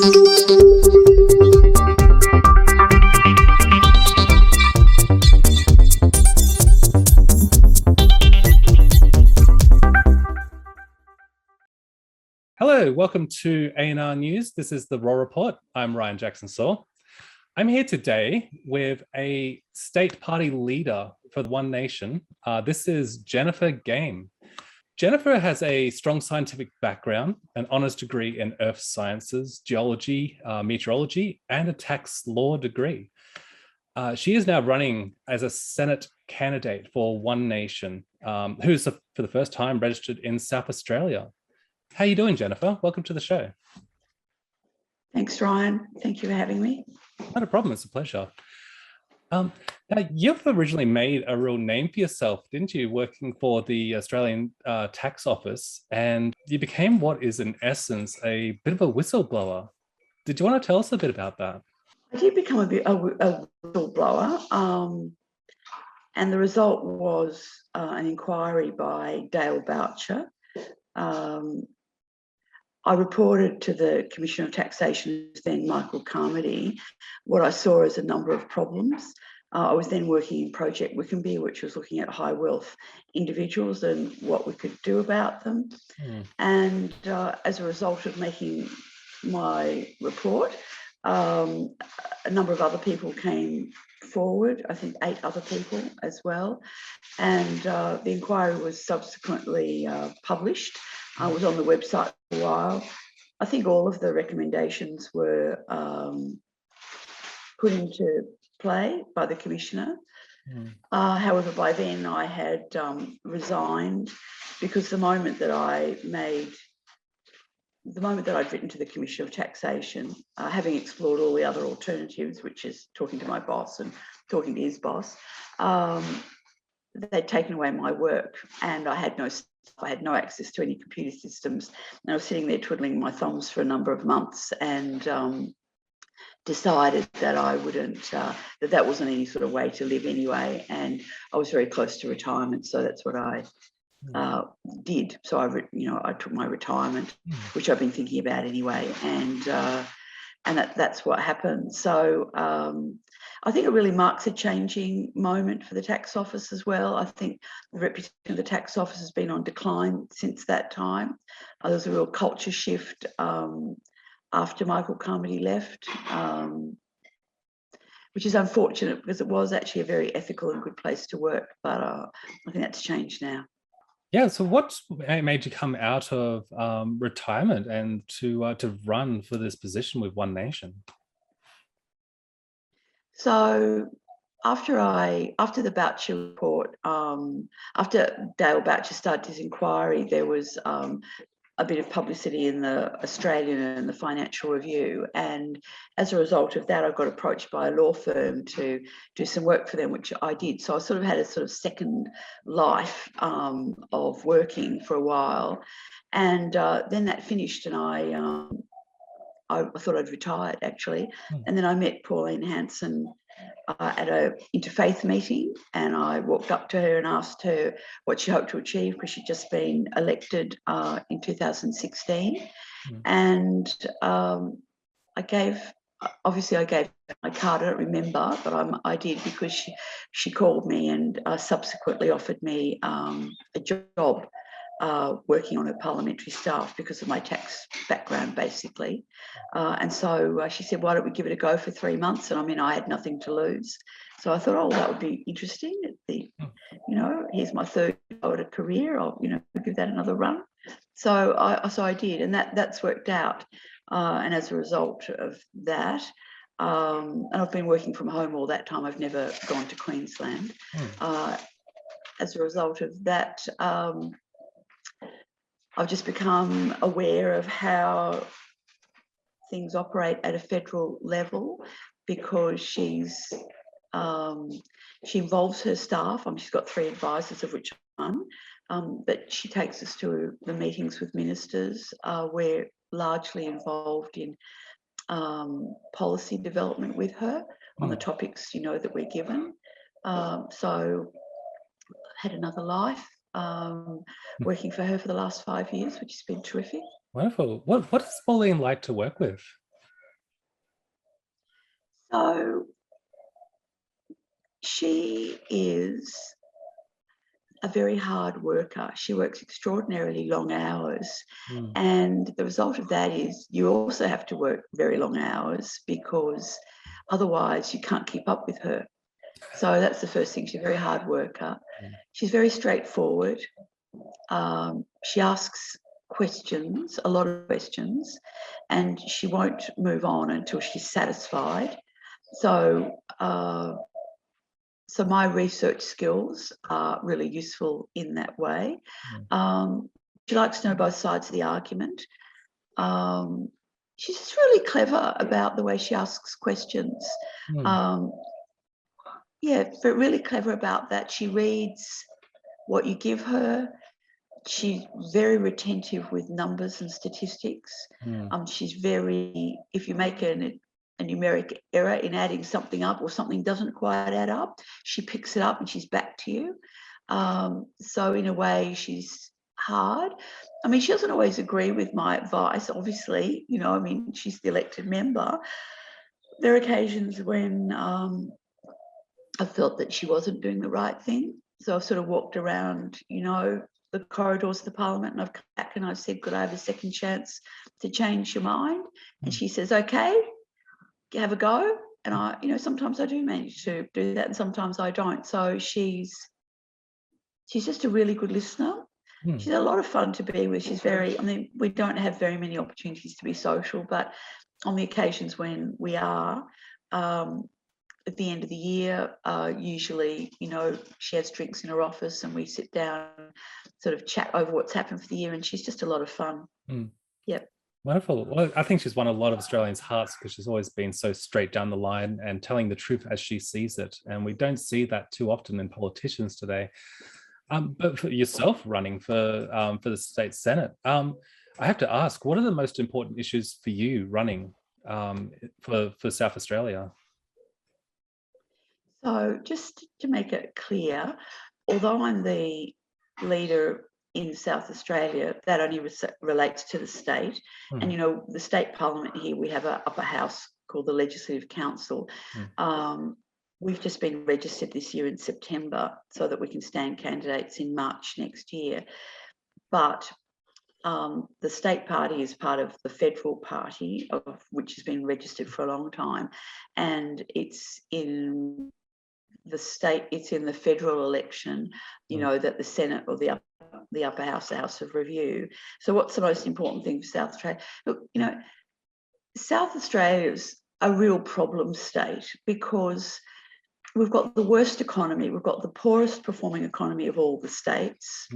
Hello, welcome to A&R News. This is the Raw Report. I'm Ryan Jackson-Saw. I'm here today with a state party leader for the One Nation. This is Jennifer Game. Jennifer has a strong scientific background, an honours degree in earth sciences, geology, meteorology, and a tax law degree. She is now running as a Senate candidate for One Nation, who's for the first time registered in South Australia. How are you doing, Jennifer? Welcome to the show. Thanks, Ryan. Thank you for having me. Not a problem. It's a pleasure. Now, you've originally made a real name for yourself, didn't you, working for the Australian Tax Office, and you became what is, in essence, a bit of a whistleblower. Did you want to tell us a bit about that? I did become a whistleblower, and the result was an inquiry by Dale Boucher. I reported to the Commissioner of Taxation, then Michael Carmody, what I saw as a number of problems. I was then working in Project Wickenby, which was looking at high wealth individuals and what we could do about them. And as a result of making my report, a number of other people came forward, I think 8 other people as well. And the inquiry was subsequently published. I was on the website for a while. I think all of the recommendations were put into play by the Commissioner. However, by then I had resigned, because the moment that I'd written to the Commissioner of Taxation, having explored all the other alternatives, which is talking to my boss and talking to his boss, they'd taken away my work, and I had no access to any computer systems. And I was sitting there twiddling my thumbs for a number of months, and decided that I wouldn't, that wasn't any sort of way to live anyway. And I was very close to retirement, so that's what I did. So I took my retirement, which I've been thinking about anyway, and that's what happened. So I think it really marks a changing moment for the tax office as well. I think the reputation of the tax office has been on decline since that time. There was a real culture shift after Michael Carmody left, which is unfortunate, because it was actually a very ethical and good place to work. But I think that's changed now. Yeah, so what made you come out of retirement and to run for this position with One Nation? So after the Boucher report, after Dale Boucher started his inquiry, there was a bit of publicity in the Australian and the Financial Review, and as a result of that, I got approached by a law firm to do some work for them, which I did. So I sort of had a sort of second life of working for a while, and then that finished, and I thought I'd retired, actually. And then I met Pauline Hanson at an interfaith meeting, and I walked up to her and asked her what she hoped to achieve, because she'd just been elected in 2016. And I gave my card. I don't remember, but I did, because she called me and subsequently offered me a job working on her parliamentary staff because of my tax background, basically. And so she said, why don't we give it a go for 3 months? And I mean, I had nothing to lose. So I thought, oh, that would be interesting. Here's my third go at a career. I'll, give that another run. So I did, and that's worked out. And as a result of that, and I've been working from home all that time. I've never gone to Queensland. As a result of that, I've just become aware of how things operate at a federal level, because she involves her staff. She's got 3 advisors, of which I'm one, but she takes us to the meetings with ministers. We're largely involved in policy development with her on the topics, that we're given. So I had another life. Working for her for the last 5 years, which has been terrific. Wonderful. What is Pauline like to work with? So she is a very hard worker. She works extraordinarily long hours. Mm. And the result of that is you also have to work very long hours because otherwise you can't keep up with her. So that's the first thing. She's a very hard worker. She's very straightforward. She asks questions, a lot of questions, and she won't move on until she's satisfied. So, so my research skills are really useful in that way. She likes to know both sides of the argument. She's just really clever about the way she asks questions. Yeah, but really clever about that. She reads what you give her. She's very retentive with numbers and statistics. She's very, if you make a numeric error in adding something up or something doesn't quite add up, she picks it up and she's back to you. So in a way, she's hard. I mean, she doesn't always agree with my advice, obviously, you know, I mean, she's the elected member. There are occasions when I felt that she wasn't doing the right thing. So I've sort of walked around, you know, the corridors of the parliament, and I've come back and I've said, could I have a second chance to change your mind? And she says, okay, have a go. And I, you know, sometimes I do manage to do that and sometimes I don't. So she's just a really good listener. She's a lot of fun to be with. She's very, I mean, we don't have very many opportunities to be social, but on the occasions when we are, at the end of the year, usually, you know, she has drinks in her office and we sit down, sort of chat over what's happened for the year, and she's just a lot of fun. Yep. Wonderful. Well, I think she's won a lot of Australians' hearts because she's always been so straight down the line and telling the truth as she sees it. And we don't see that too often in politicians today. But for yourself running for the state Senate, I have to ask, what are the most important issues for you running for South Australia? So just to make it clear, although I'm the leader in South Australia, that only relates to the state. And, you know, the state parliament here, we have an upper house called the Legislative Council. We've just been registered this year in September so that we can stand candidates in March next year. But the state party is part of the federal party, of which has been registered for a long time. And it's in the state, it's in the federal election, you know, that the Senate or the upper house, the House of Review. So what's the most important thing for South Australia? Look, you know, South Australia is a real problem state because we've got the worst economy, we've got the poorest performing economy of all the states.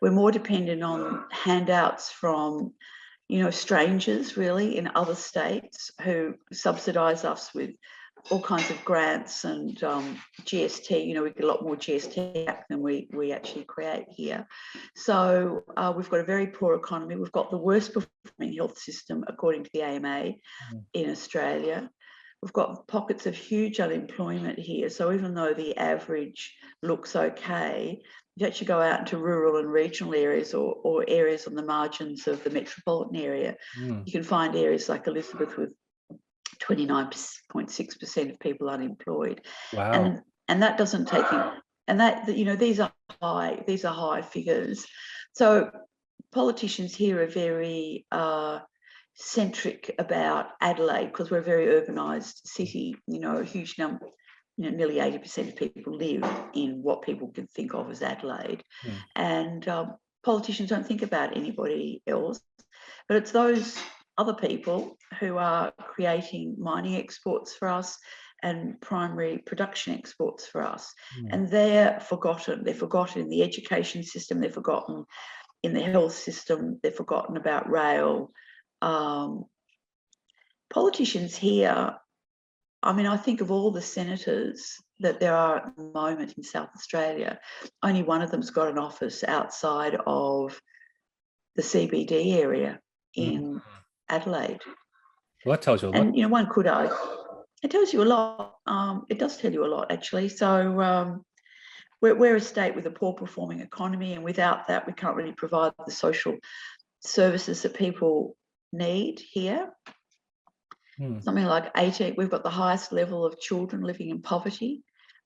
We're more dependent on handouts from, you know, strangers really in other states who subsidise us with all kinds of grants and GST. You know, we get a lot more GST back than we actually create here. So we've got a very poor economy. We've got the worst performing health system according to the AMA in Australia. We've got pockets of huge unemployment here. So even though the average looks okay, you actually go out into rural and regional areas or areas on the margins of the metropolitan area, you can find areas like Elizabeth with 29.6% of people unemployed. Wow. And that doesn't take in, and that, you know, these are high figures. So politicians here are very centric about Adelaide because we're a very urbanised city, you know, a huge number, you know, nearly 80% of people live in what people can think of as Adelaide. And politicians don't think about anybody else, but it's those other people who are creating mining exports for us and primary production exports for us. And they're forgotten. They're forgotten in the education system, they're forgotten in the health system, they're forgotten about rail. Politicians here, I mean, I think of all the senators that there are at the moment in South Australia, only one of them's got an office outside of the CBD area in Adelaide. Well, that tells you a lot. And, you know, one could argue, it tells you a lot. It does tell you a lot, actually. So we're a state with a poor performing economy, and without that, we can't really provide the social services that people need here. Something like 18, we've got the highest level of children living in poverty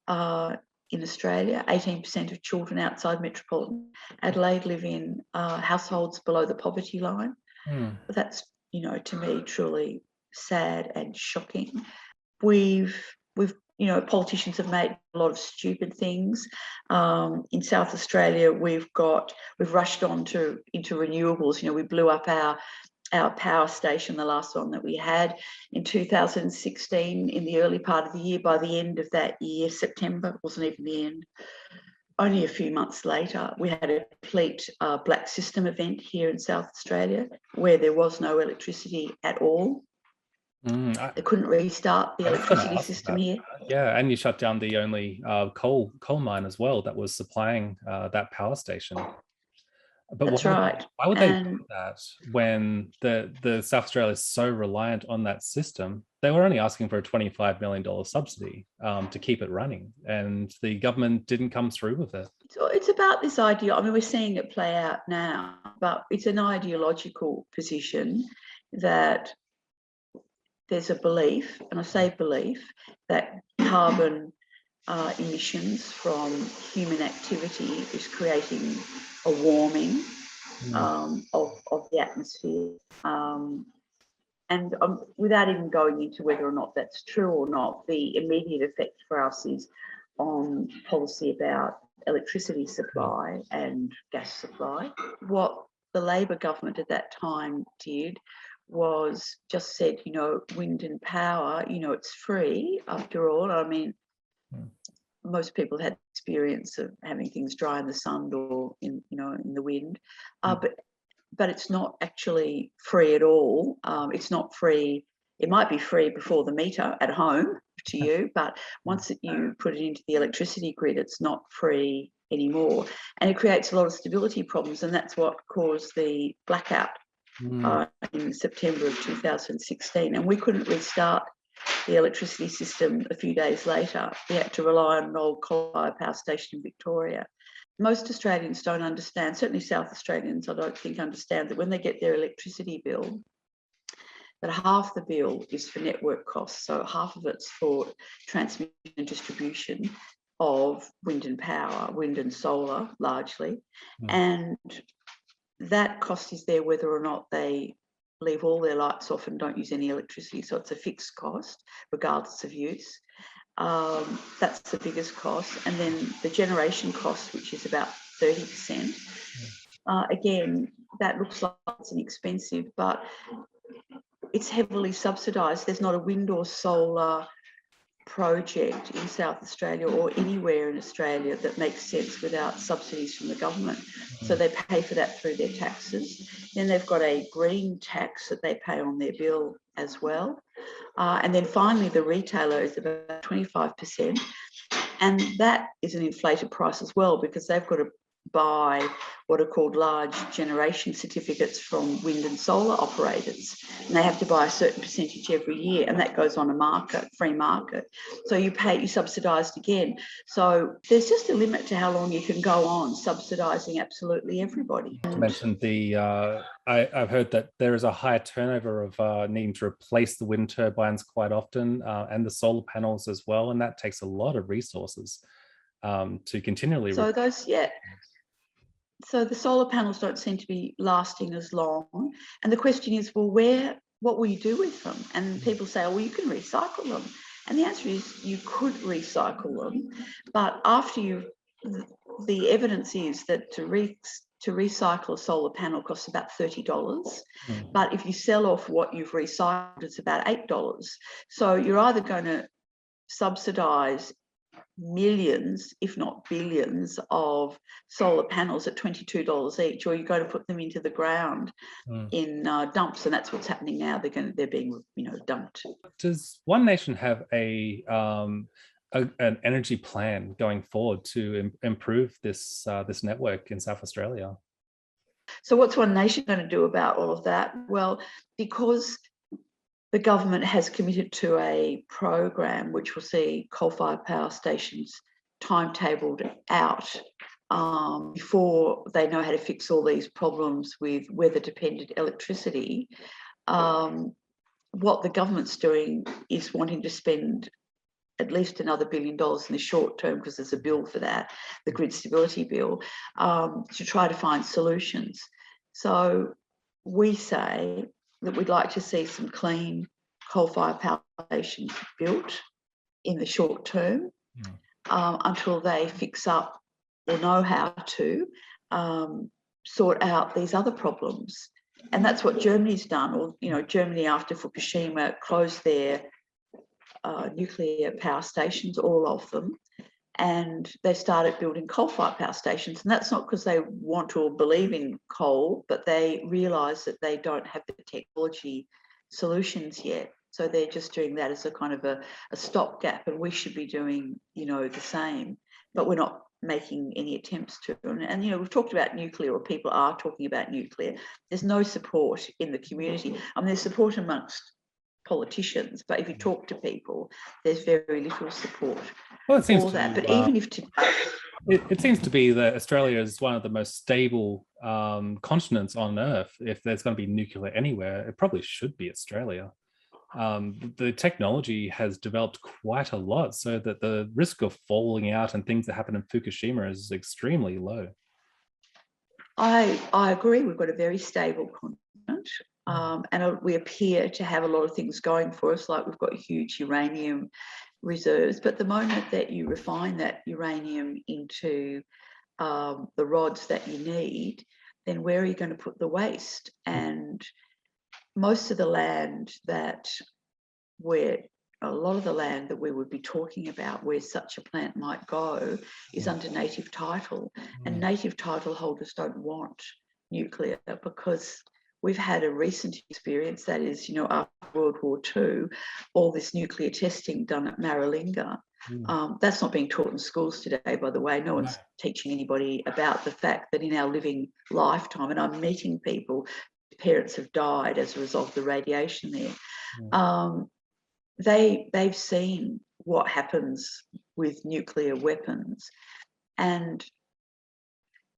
in Australia. 18% of children outside metropolitan Adelaide live in households below the poverty line. But that's, to me, truly sad and shocking. We've politicians have made a lot of stupid things. In South Australia, we've rushed into renewables. We blew up our power station, the last one that we had in 2016, in the early part of the year. By the end of that year, September, it wasn't even the end, only a few months later, we had a complete black system event here in South Australia where there was no electricity at all. They couldn't restart the electricity system here. Yeah, and you shut down the only coal mine as well that was supplying that power station. But that's right. Why would they do that when the South Australia is so reliant on that system? They were only asking for a $25 million subsidy to keep it running, and the government didn't come through with it. So it's about this idea. I mean, we're seeing it play out now, but it's an ideological position that there's a belief, and I say belief, that carbon emissions from human activity is creating a warming of the atmosphere. And without even going into whether or not that's true or not, the immediate effect for us is on policy about electricity supply and gas supply. What the Labor government at that time did was just said, wind and power, it's free after all. I mean, most people had experience of having things dry in the sun or in the wind, but it's not actually free at all. It's not free. It might be free before the meter at home to you, but once you put it into the electricity grid, it's not free anymore, and it creates a lot of stability problems, and that's what caused the blackout in September of 2016, and we couldn't restart the electricity system a few days later. We had to rely on an old coal-fired power station in Victoria. Most Australians don't understand, certainly South Australians, I don't think, understand that when they get their electricity bill, that half the bill is for network costs. So half of it's for transmission and distribution of wind and power, wind and solar largely. And that cost is there whether or not they leave all their lights off and don't use any electricity. So it's a fixed cost, regardless of use. That's the biggest cost. And then the generation cost, which is about 30%. Again, that looks like it's inexpensive, but it's heavily subsidised. There's not a wind or solar project in South Australia or anywhere in Australia that makes sense without subsidies from the government. So they pay for that through their taxes. Then they've got a green tax that they pay on their bill as well. And then finally, the retailer is about 25%. And that is an inflated price as well, because they've got to buy what are called large generation certificates from wind and solar operators, and they have to buy a certain percentage every year, and that goes on a market, free market. So you subsidised again. So there's just a limit to how long you can go on subsidising absolutely everybody. You mentioned I've heard that there is a higher turnover of needing to replace the wind turbines quite often, and the solar panels as well, and that takes a lot of resources to continually. So the solar panels don't seem to be lasting as long. And the question is, well, what will you do with them? And people say, oh, well, you can recycle them. And the answer is you could recycle them, but the evidence is that to recycle a solar panel costs about $30. But if you sell off what you've recycled, it's about $8. So you're either going to subsidise millions, if not billions, of solar panels at $22 each, or you're going to put them into the ground in dumps, and that's what's happening now. They're being dumped. Does One Nation have an energy plan going forward to improve this network in South Australia? So what's One Nation going to do about all of that? Well, because the government has committed to a program which will see coal-fired power stations timetabled out before they know how to fix all these problems with weather-dependent electricity. what the government's doing is wanting to spend at least another $1 billion in the short term, because there's a bill for that, the grid stability bill, to try to find solutions. So we say that we'd like to see some clean coal-fired power stations built in the short term, until they fix up or know how to sort out these other problems. And that's what Germany's done. Or, you know, Germany after Fukushima closed their nuclear power stations, all of them, and they started building coal-fired power stations. And that's not because they want to or believe in coal, but they realise that they don't have the technology solutions yet. So they're just doing that as a kind of a stopgap, and we should be doing, you know, the same. But we're not making any attempts to. And you know, we've talked about nuclear, or people are talking about nuclear. There's no support in the community. I mean, there's support amongst politicians, but if you talk to people, there's very little support for that. But even if it seems to be that Australia is one of the most stable continents on Earth. If there's going to be nuclear anywhere, it probably should be Australia. The technology has developed quite a lot, so that the risk of falling out and things that happen in Fukushima is extremely low. I agree. We've got a very stable continent. And we appear to have a lot of things going for us, like we've got huge uranium reserves. But the moment that you refine that uranium into the rods that you need, then where are you going to put the waste? And most of the land that a lot of the land that we would be talking about where such a plant might go is under native title. And native title holders don't want nuclear, because we've had a recent experience, that is, you know, after World War II, all this nuclear testing done at Maralinga. That's not being taught in schools today, by the way. No one's teaching anybody about the fact that in our living lifetime, and I'm meeting people, parents have died as a result of the radiation there. They've seen what happens with nuclear weapons, and,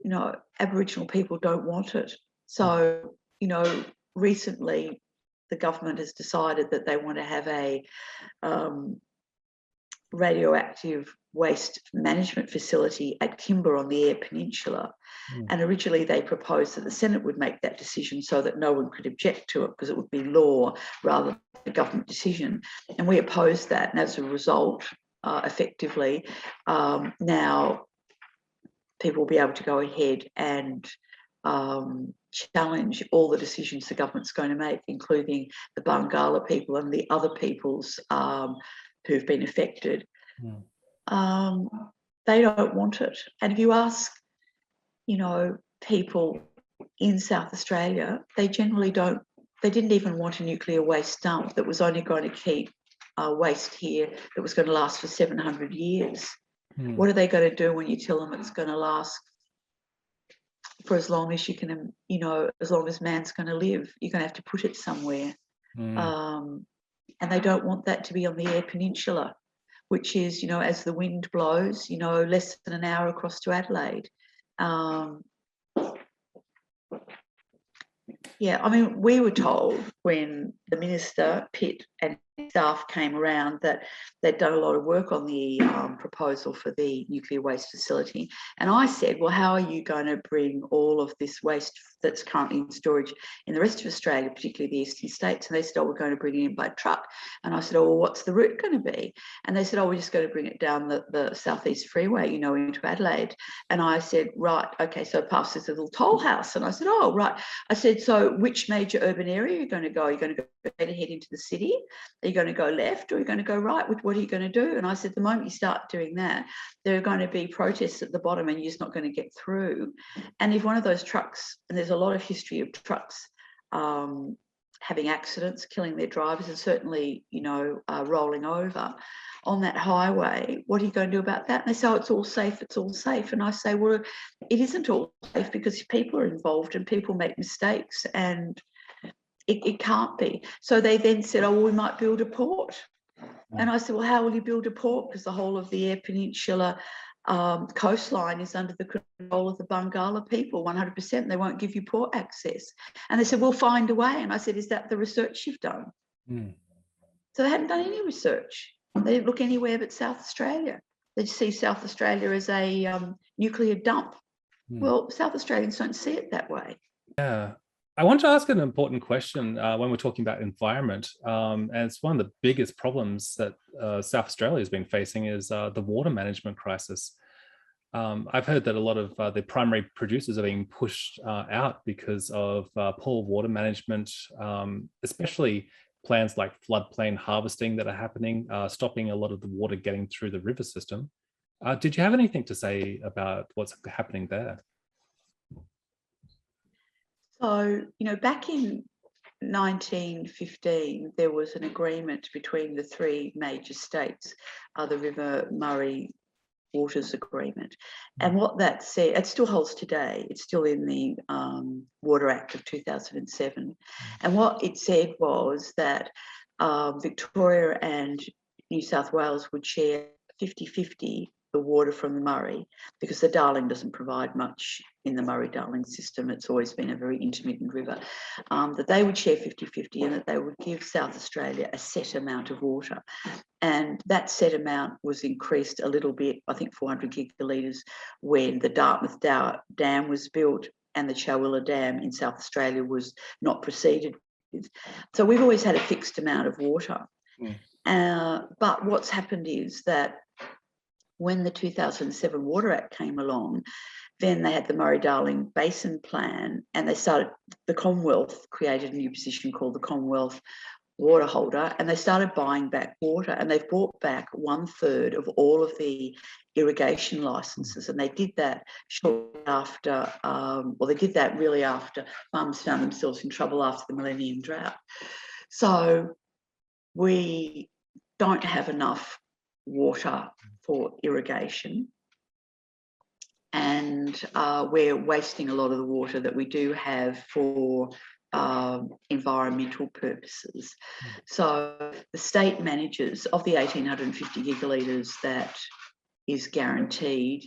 you know, Aboriginal people don't want it. So, you know, recently the government has decided that they want to have a radioactive waste management facility at Kimber on the Eyre Peninsula. And originally they proposed that the Senate would make that decision so that no one could object to it, because it would be law rather than a government decision. And we opposed that. And as a result, effectively, now people will be able to go ahead and challenge all the decisions the government's going to make, including the Bangala people and the other peoples who've been affected. They don't want it. And if you ask, you know, people in South Australia, they generally don't, they didn't even want a nuclear waste dump that was only going to keep waste here that was going to last for 700 years. What are they going to do when you tell them it's going to last for as long as you can, you know, as long as man's going to live? You're going to have to put it somewhere. And they don't want that to be on the Eyre Peninsula, which is, you know, as the wind blows, you know, less than an hour across to Adelaide. Yeah, I mean, we were told when the Minister, Pitt, and staff came around that they'd done a lot of work on the proposal for the nuclear waste facility. And I said, well, how are you going to bring all of this waste that's currently in storage in the rest of Australia, particularly the eastern states? And they said, oh, we're going to bring it in by truck. And I said, oh, well, what's the route going to be? And they said, oh, we're just going to bring it down the southeast freeway, you know, into Adelaide. And I said, right, okay, so past this little toll house. And I said, oh, right. I said, so which major urban area are you going to go? Are you going to go ahead into the city? Are you going to go left, or are you going to go right? What are you going to do? And I said, the moment you start doing that, there are going to be protests at the bottom and you're just not going to get through. And if one of those trucks, and there's a lot of history of trucks having accidents, killing their drivers, and certainly, you know, rolling over on that highway, what are you going to do about that? And they say, oh, it's all safe, it's all safe. And I say, well, it isn't all safe, because people are involved and people make mistakes, and it can't be. So they then said, oh, well, we might build a port. And I said, well, how will you build a port? Because the whole of the Eyre Peninsula coastline is under the control of the Bangala people, 100%. They won't give you port access. And they said, we'll find a way. And I said, is that the research you've done? Mm. So they hadn't done any research. They didn't look anywhere but South Australia. They see South Australia as a nuclear dump. Mm. Well, South Australians don't see it that way. Yeah. I want to ask an important question when we're talking about environment. And it's one of the biggest problems that South Australia has been facing is the water management crisis. I've heard that a lot of the primary producers are being pushed out because of poor water management, especially plans like floodplain harvesting that are happening, stopping a lot of the water getting through the river system. Did you have anything to say about what's happening there? So, back in 1915, there was an agreement between the three major states, the River Murray Waters Agreement. And what that said, it still holds today. It's still in the Water Act of 2007. And what it said was that Victoria and New South Wales would share 50-50 the water from the Murray, because the Darling doesn't provide much in the Murray-Darling system. It's always been a very intermittent river. That they would share 50-50 and that they would give South Australia a set amount of water. And that set amount was increased a little bit, I think 400 gigalitres, when the Dartmouth Dam was built and the Chowilla Dam in South Australia was not proceeded with. So we've always had a fixed amount of water. But what's happened is that when the 2007 Water Act came along, then they had the Murray-Darling Basin Plan, and the Commonwealth created a new position called the Commonwealth Water Holder, and they started buying back water, and they've bought back 1/3 of all of the irrigation licenses. And they did that shortly after, they did that really after farmers found themselves in trouble after the Millennium Drought. So we don't have enough water for irrigation, and we're wasting a lot of the water that we do have for environmental purposes. So the state manages, of the 1,850 gigalitres that is guaranteed,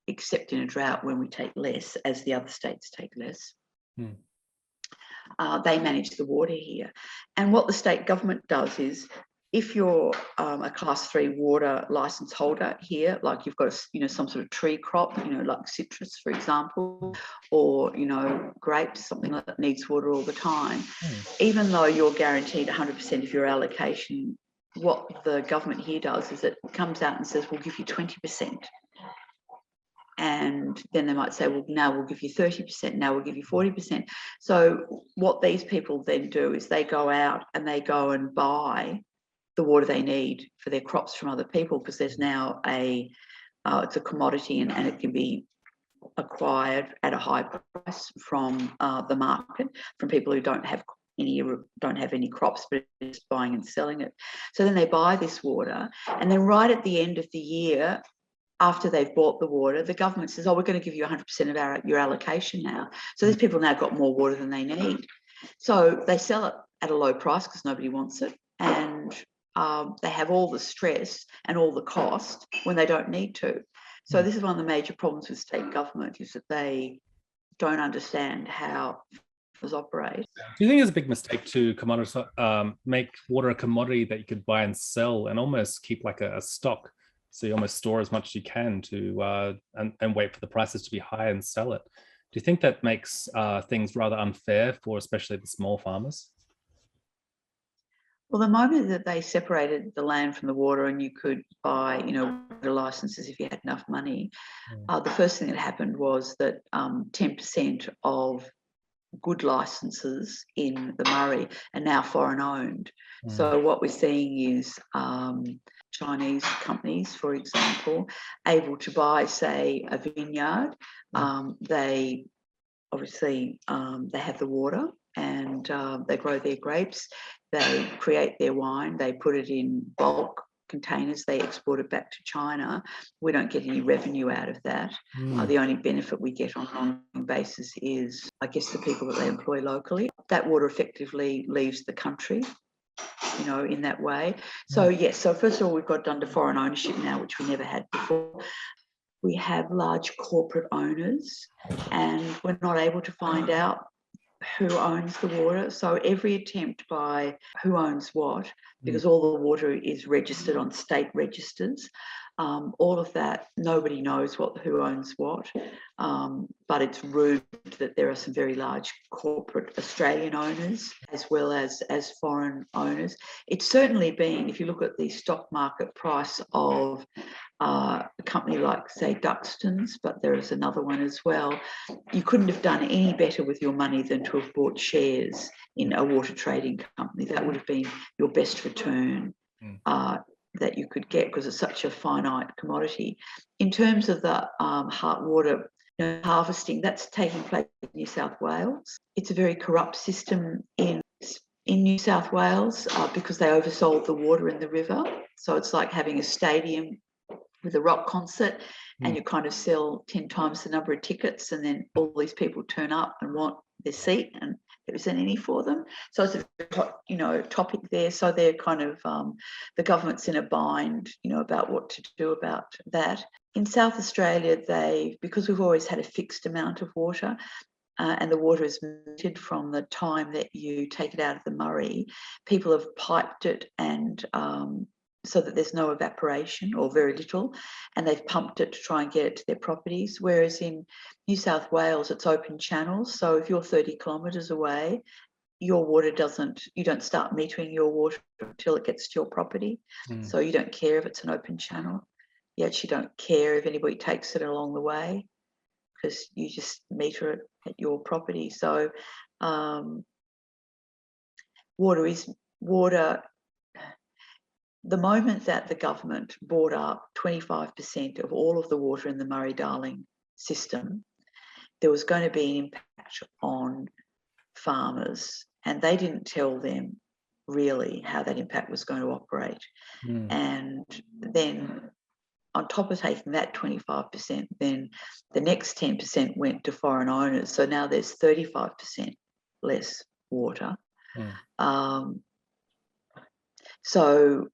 except in a drought when we take less, as the other states take less, they manage the water here. And what the state government does is, if you're a class 3 water licence holder here, like you've got some sort of tree crop, like citrus, for example, or grapes, something like that needs water all the time, even though you're guaranteed 100% of your allocation, what the government here does is it comes out and says, we'll give you 20%. And then they might say, well, now we'll give you 30%, now we'll give you 40%. So what these people then do is they go out and they go and buy the water they need for their crops from other people, because there's now it's a commodity, and it can be acquired at a high price from the market, from people who don't have any crops, but just buying and selling it. So then they buy this water, and then right at the end of the year, after they've bought the water, the government says, oh, we're going to give you 100% of your allocation now. So these people now got more water than they need. So they sell it at a low price because nobody wants it, and they have all the stress and all the cost when they don't need to. So this is one of the major problems with state government, is that they don't understand how it operates. Do you think it's a big mistake to make water a commodity that you could buy and sell, and almost keep like a stock? So you almost store as much as you can to and wait for the prices to be high and sell it. Do you think that makes things rather unfair for especially the small farmers? Well, the moment that they separated the land from the water and you could buy, water licenses if you had enough money, the first thing that happened was that 10% of good licenses in the Murray are now foreign owned. So what we're seeing is Chinese companies, for example, able to buy, say, a vineyard. They obviously they have the water, and they grow their grapes. They create their wine, they put it in bulk containers, they export it back to China. We don't get any revenue out of that. The only benefit we get on an ongoing basis is, I guess, the people that they employ locally. That water effectively leaves the country, in that way. So, yes, so first of all, we've got it under foreign ownership now, which we never had before. We have large corporate owners, and we're not able to find out who owns the water. So every attempt by who owns what, because all the water is registered on state registers, all of that, nobody knows who owns what, but it's rumored that there are some very large corporate Australian owners as well as foreign owners. It's certainly been, if you look at the stock market price of a company like, say, Duxton's, but there is another one as well, you couldn't have done any better with your money than to have bought shares in a water trading company. That would have been your best return that you could get, because it's such a finite commodity. In terms of the water harvesting, that's taking place in New South Wales. It's a very corrupt system in New South Wales because they oversold the water in the river. So it's like having a stadium with a rock concert, and you kind of sell 10 times the number of tickets, and then all these people turn up and want their seat, and there isn't any for them. So it's a hot, topic there. So they're kind of the government's in a bind, about what to do about that. In South Australia, because we've always had a fixed amount of water, and the water is measured from the time that you take it out of the Murray, people have piped it and so that there's no evaporation or very little, and they've pumped it to try and get it to their properties. Whereas in New South Wales, it's open channels. So if you're 30 kilometres away, your water you don't start metering your water until it gets to your property. So you don't care if it's an open channel. You actually don't care if anybody takes it along the way, because you just meter it at your property. So water. The moment that the government bought up 25% of all of the water in the Murray-Darling system, there was going to be an impact on farmers, and they didn't tell them really how that impact was going to operate. And then on top of taking that 25%, then the next 10% went to foreign owners. So now there's 35% less water. So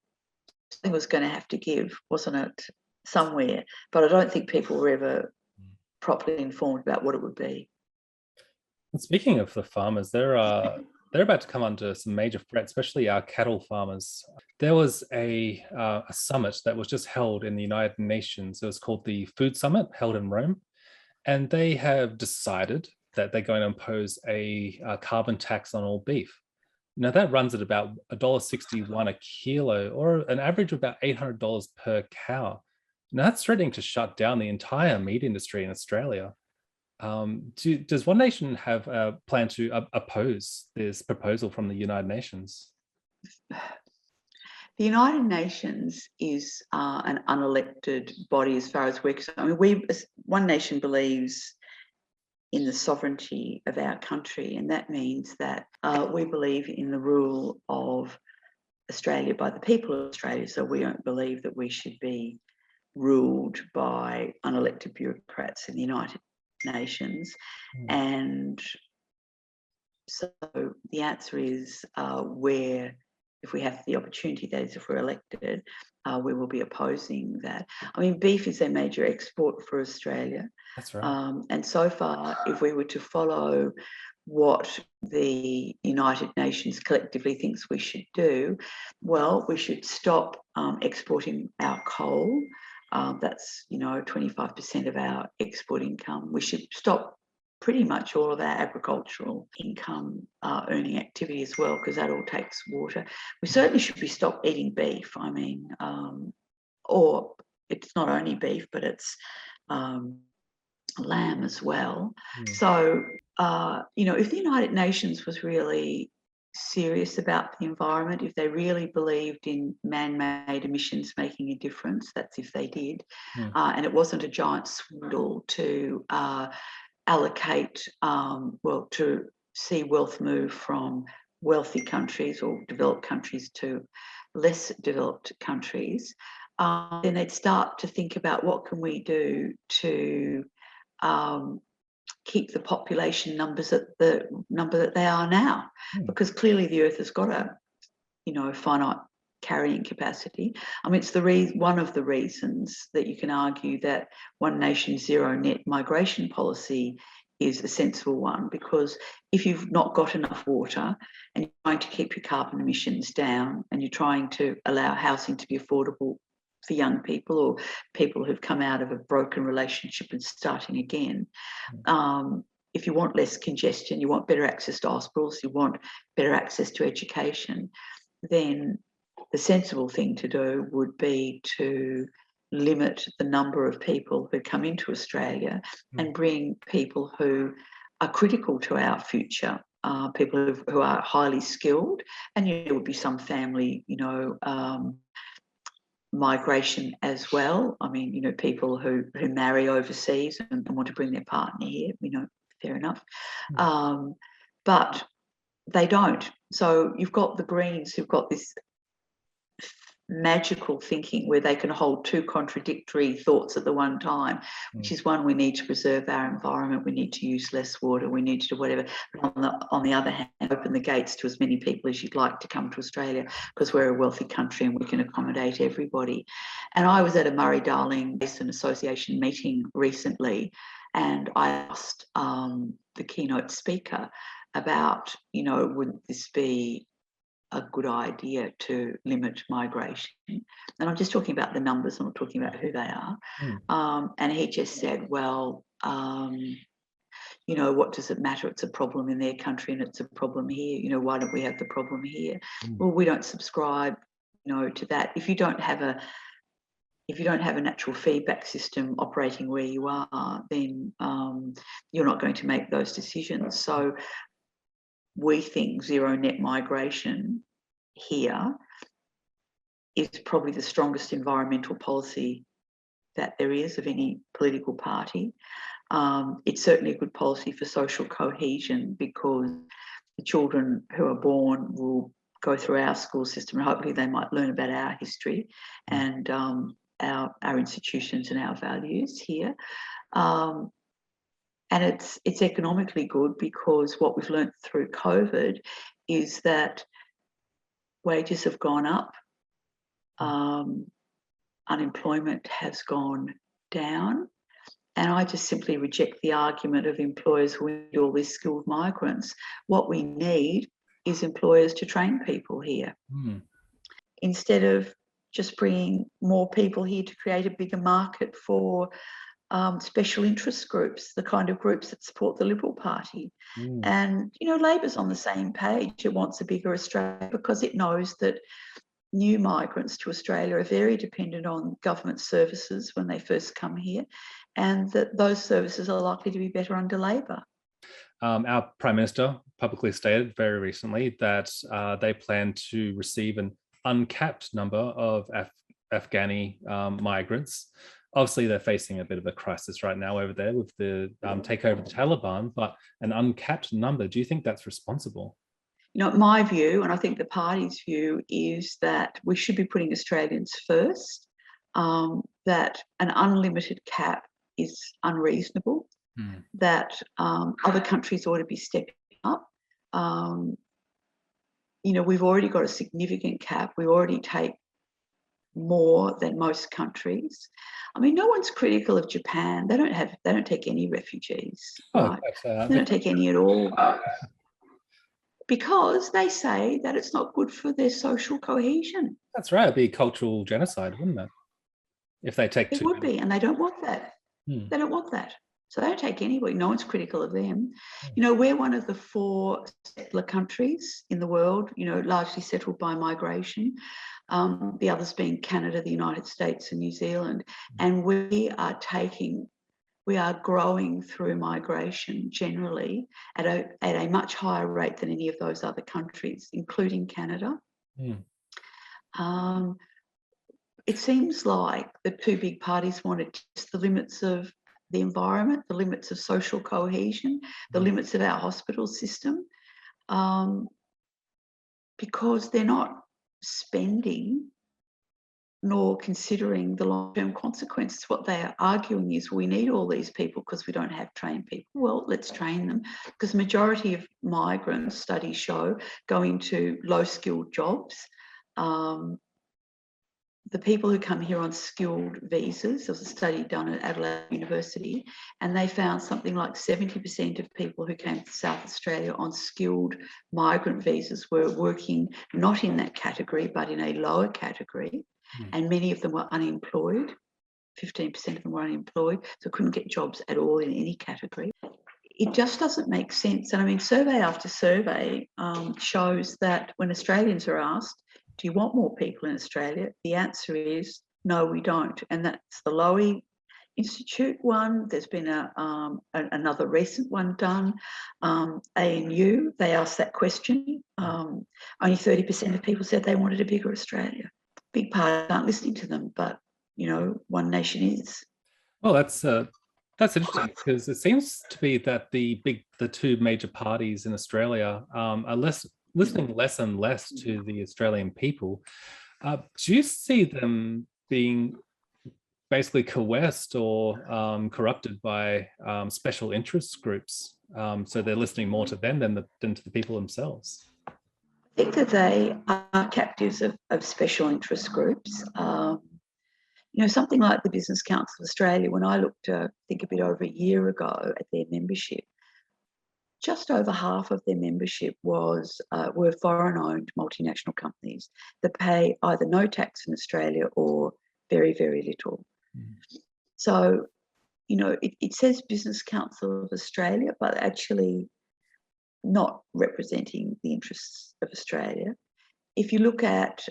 something was going to have to give, wasn't it, somewhere? But I don't think people were ever properly informed about what it would be. And speaking of the farmers, they're about to come under some major threat, especially our cattle farmers. There was a summit that was just held in the United Nations. It was called the Food Summit, held in Rome, and they have decided that they're going to impose a carbon tax on all beef. Now that runs at about $1.61 a kilo, or an average of about $800 per cow. Now that's threatening to shut down the entire meat industry in Australia. Does One Nation have a plan to oppose this proposal from the United Nations? The United Nations is an unelected body as far as we're concerned. I mean, One Nation believes in the sovereignty of our country, and that means that we believe in the rule of Australia by the people of Australia. So we don't believe that we should be ruled by unelected bureaucrats in the United Nations. And so the answer is if we have the opportunity, that is, if we're elected, we will be opposing that. I mean, beef is a major export for Australia. That's right. And so far, if we were to follow what the United Nations collectively thinks we should do, well, we should stop exporting our coal. That's 25% of our export income. We should stop pretty much all of our agricultural income earning activity as well, because that all takes water. We certainly should be stop eating beef. I mean, or it's not only beef, but it's lamb as well. So, if the United Nations was really serious about the environment, if they really believed in man-made emissions making a difference, that's if they did, and it wasn't a giant swindle to allocate, to see wealth move from wealthy countries or developed countries to less developed countries, then they'd start to think about what can we do to keep the population numbers at the number that they are now, because clearly the Earth has got a finite carrying capacity. I mean, it's one of the reasons that you can argue that One Nation zero net migration policy is a sensible one, because if you've not got enough water and you're trying to keep your carbon emissions down and you're trying to allow housing to be affordable for young people or people who've come out of a broken relationship and starting again, if you want less congestion, you want better access to hospitals, you want better access to education, then the sensible thing to do would be to limit the number of people who come into Australia and bring people who are critical to our future, people who are highly skilled. And there would be some family, migration as well. I mean, people who marry overseas and want to bring their partner here, fair enough. But they don't. So you've got the Greens who've got this magical thinking where they can hold two contradictory thoughts at the one time, which is one, we need to preserve our environment, we need to use less water, we need to do whatever. But on the other hand, open the gates to as many people as you'd like to come to Australia, because we're a wealthy country and we can accommodate everybody. And I was at a Murray-Darling Basin Association meeting recently, and I asked the keynote speaker about, would this be a good idea to limit migration? And I'm just talking about the numbers, I'm not talking about who they are. And he just said, well, what does it matter? It's a problem in their country and it's a problem here. Why don't we have the problem here? Well, we don't subscribe, to that. If you don't have a natural feedback system operating where you are, then you're not going to make those decisions. So we think zero net migration here is probably the strongest environmental policy that there is of any political party. It's certainly a good policy for social cohesion, because the children who are born will go through our school system and hopefully they might learn about our history and our institutions and our values here. And it's economically good, because what we've learned through COVID is that wages have gone up, unemployment has gone down, and I just simply reject the argument of employers who need all these skilled migrants. What we need is employers to train people here, instead of just bringing more people here to create a bigger market for special interest groups, the kind of groups that support the Liberal Party. And, Labor's on the same page. It wants a bigger Australia because it knows that new migrants to Australia are very dependent on government services when they first come here, and that those services are likely to be better under Labor. Our Prime Minister publicly stated very recently that they plan to receive an uncapped number of Afghani migrants. Obviously, they're facing a bit of a crisis right now over there with the takeover of the Taliban, but an uncapped number, do you think that's responsible? My view, and I think the party's view, is that we should be putting Australians first, that an unlimited cap is unreasonable, that other countries ought to be stepping up. We've already got a significant cap. We already take more than most countries. I mean, no one's critical of Japan. They don't take any refugees, right? They don't take any at all, because they say that it's not good for their social cohesion. That's right. It'd be cultural genocide, wouldn't it? If they take It would be, and they don't want that. They don't want that. So they don't take anybody. No one's critical of them. We're one of the 4 settler countries in the world, largely settled by migration. The others being Canada, the United States and New Zealand. And we are growing through migration generally at a much higher rate than any of those other countries, including Canada. It seems like the 2 big parties want to test the limits of the environment, the limits of social cohesion, the limits of our hospital system, because they're not spending nor considering the long-term consequences. What they are arguing is, we need all these people because we don't have trained people. Well, let's train them, because the majority of migrants, studies show, go into low-skilled jobs. the people who come here on skilled visas, there was a study done at Adelaide University, and they found something like 70% of people who came to South Australia on skilled migrant visas were working not in that category, but in a lower category. And many of them were unemployed. 15% of them were unemployed, so couldn't get jobs at all in any category. It just doesn't make sense. And I mean, survey after survey shows that when Australians are asked, do you want more people in Australia? The answer is no, we don't. And that's the Lowy Institute one. There's been another recent one done. ANU, they asked that question. Only 30% of people said they wanted a bigger Australia. Big parties aren't listening to them, but you know, One Nation is. Well, that's interesting, because it seems to be that the two major parties in Australia are listening less and less to the Australian people. Do you see them being basically coerced or corrupted by special interest groups? So they're listening more to them than to the people themselves. I think that they are captives of special interest groups. You know, something like the Business Council of Australia, when I looked, I think a bit over a year ago at their membership, just over half of their membership were foreign-owned multinational companies that pay either no tax in Australia or very, very little. So, you know, it says Business Council of Australia, but actually not representing the interests of Australia. If you look at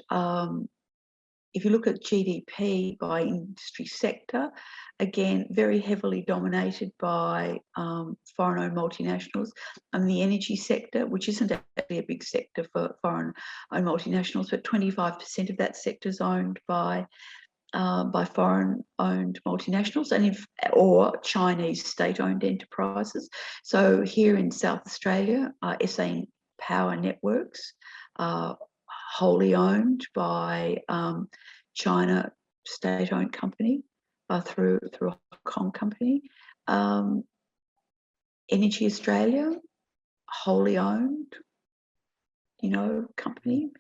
GDP by industry sector, again, very heavily dominated by foreign-owned multinationals. And the energy sector, which isn't actually a big sector for foreign-owned multinationals, but 25% of that sector is owned by foreign-owned multinationals or Chinese state-owned enterprises. So here in South Australia, SA Power Networks, wholly owned by China state-owned company through a Hong Kong company. Energy Australia, wholly owned, you know, company.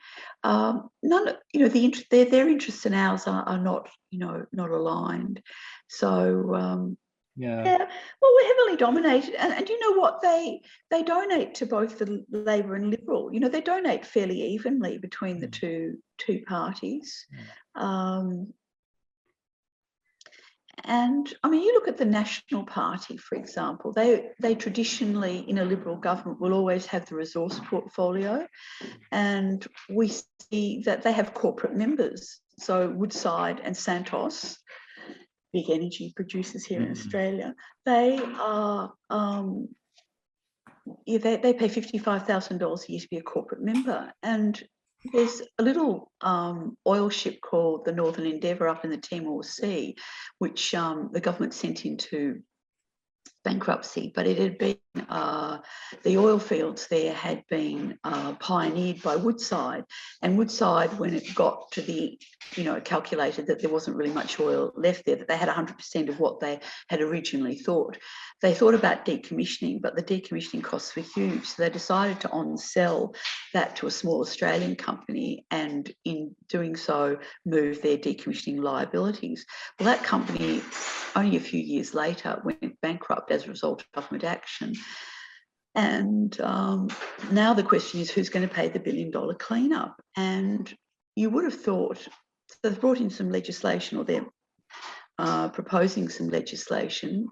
Their interests and ours are not, you know, not aligned. So yeah, well, we're heavily dominated, and you know what, they donate to both the Labor and Liberal. You know, they donate fairly evenly between the two parties. And I mean, you look at the National Party, for example, they traditionally in a Liberal government will always have the resource portfolio, and we see that they have corporate members. So Woodside and Santos, big energy producers here in Australia, they are they pay $55,000 a year to be a corporate member. And there's a little oil ship called the Northern Endeavour up in the Timor Sea, which the government sent into bankruptcy, but it had been the oil fields there had been pioneered by Woodside, and Woodside, when it got to the, you know, calculated that there wasn't really much oil left there, that they had 100% of what they had originally thought. They thought about decommissioning, but the decommissioning costs were huge, so they decided to on-sell that to a small Australian company, and in doing so move their decommissioning liabilities. Well, that company only a few years later went bankrupt as a result of government action. And now the question is, who's going to pay the $1 billion cleanup? And you would have thought, so they've brought in some legislation, or they're proposing some legislation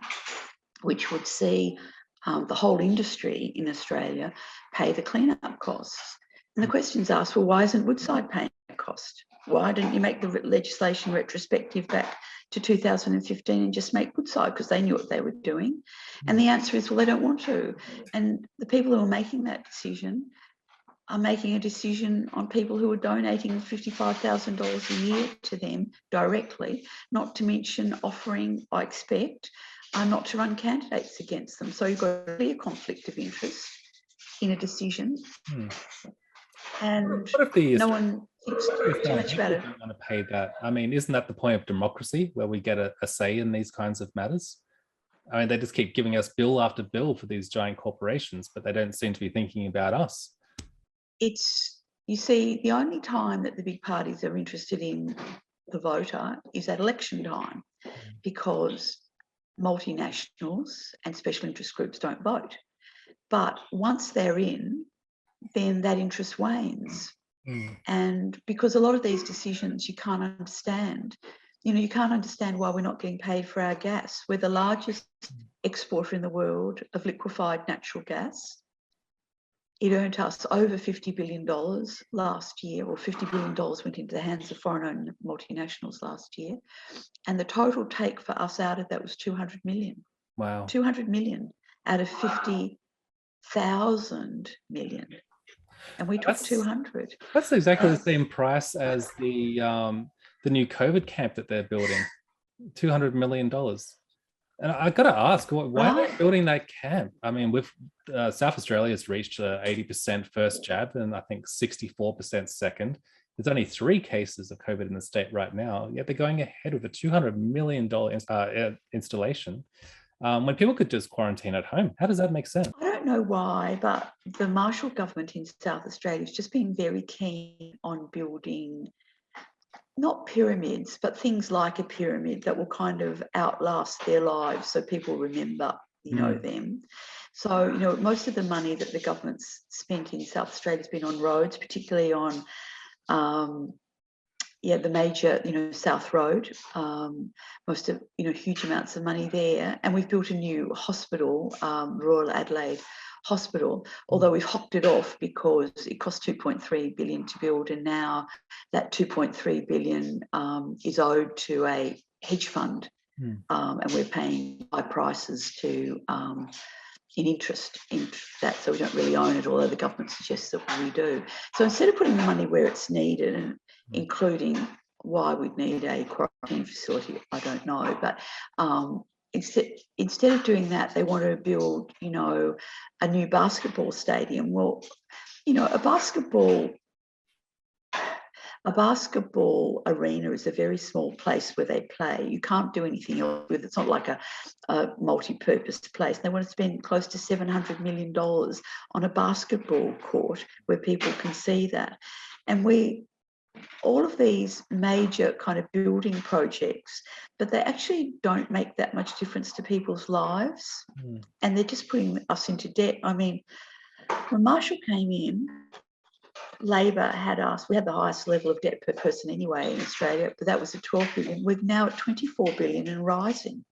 which would see the whole industry in Australia pay the cleanup costs. And the question's asked, well, why isn't Woodside paying that cost? Why didn't you make the legislation retrospective back to 2015 and just make Woodside, because they knew what they were doing? And the answer is, well, they don't want to. And the people who are making that decision are making a decision on people who are donating $55,000 a year to them directly, not to mention offering, I expect, not to run candidates against them. So you've got a clear conflict of interest in a decision. And what if no one thinks too much about it. Want to pay that? I mean, isn't that the point of democracy, where we get a say in these kinds of matters? I mean, they just keep giving us bill after bill for these giant corporations, but they don't seem to be thinking about us. You see, the only time that the big parties are interested in the voter is at election time, because multinationals and special interest groups don't vote. But once they're in, then that interest wanes. And because a lot of these decisions you can't understand. You can't understand why we're not getting paid for our gas. We're the largest exporter in the world of liquefied natural gas. It earned us over $50 billion last year, or $50 billion went into the hands of foreign-owned multinationals last year. And the total take for us out of that was 200 million. Wow. 200 million out of 50,000 million. And we took 200. That's exactly the same price as the new COVID camp that they're building, $200 million. And I got to ask, why are they building that camp? I mean, with South Australia has reached 80% first jab, and I think 64% second. There's only 3 cases of COVID in the state right now, yet they're going ahead with a $200 million installation. When people could just quarantine at home. How does that make sense? I don't know why, but the Marshall government in South Australia has just been very keen on building not pyramids, but things like a pyramid that will kind of outlast their lives, so people remember, them. So, most of the money that the government's spent in South Australia has been on roads, particularly on, the major, South Road. Most of, huge amounts of money there. And we've built a new hospital, Royal Adelaide Hospital, although we've hopped it off because it cost 2.3 billion to build, and now that 2.3 billion is owed to a hedge fund, and we're paying high prices to in interest in that, so we don't really own it, although the government suggests that we do. So instead of putting the money where it's needed, and including why we'd need a quarantine facility, I don't know, but instead of doing that, they want to build, a new basketball stadium. Well, a basketball arena is a very small place where they play. You can't do anything else with it. It's not like a multi-purpose place. They want to spend close to $700 million on a basketball court where people can see that. And all of these major kind of building projects, but they actually don't make that much difference to people's lives. And they're just putting us into debt. I mean, when Marshall came in, Labor had us, we had the highest level of debt per person anyway in Australia, but that was at 12 billion. We're now at 24 billion and rising.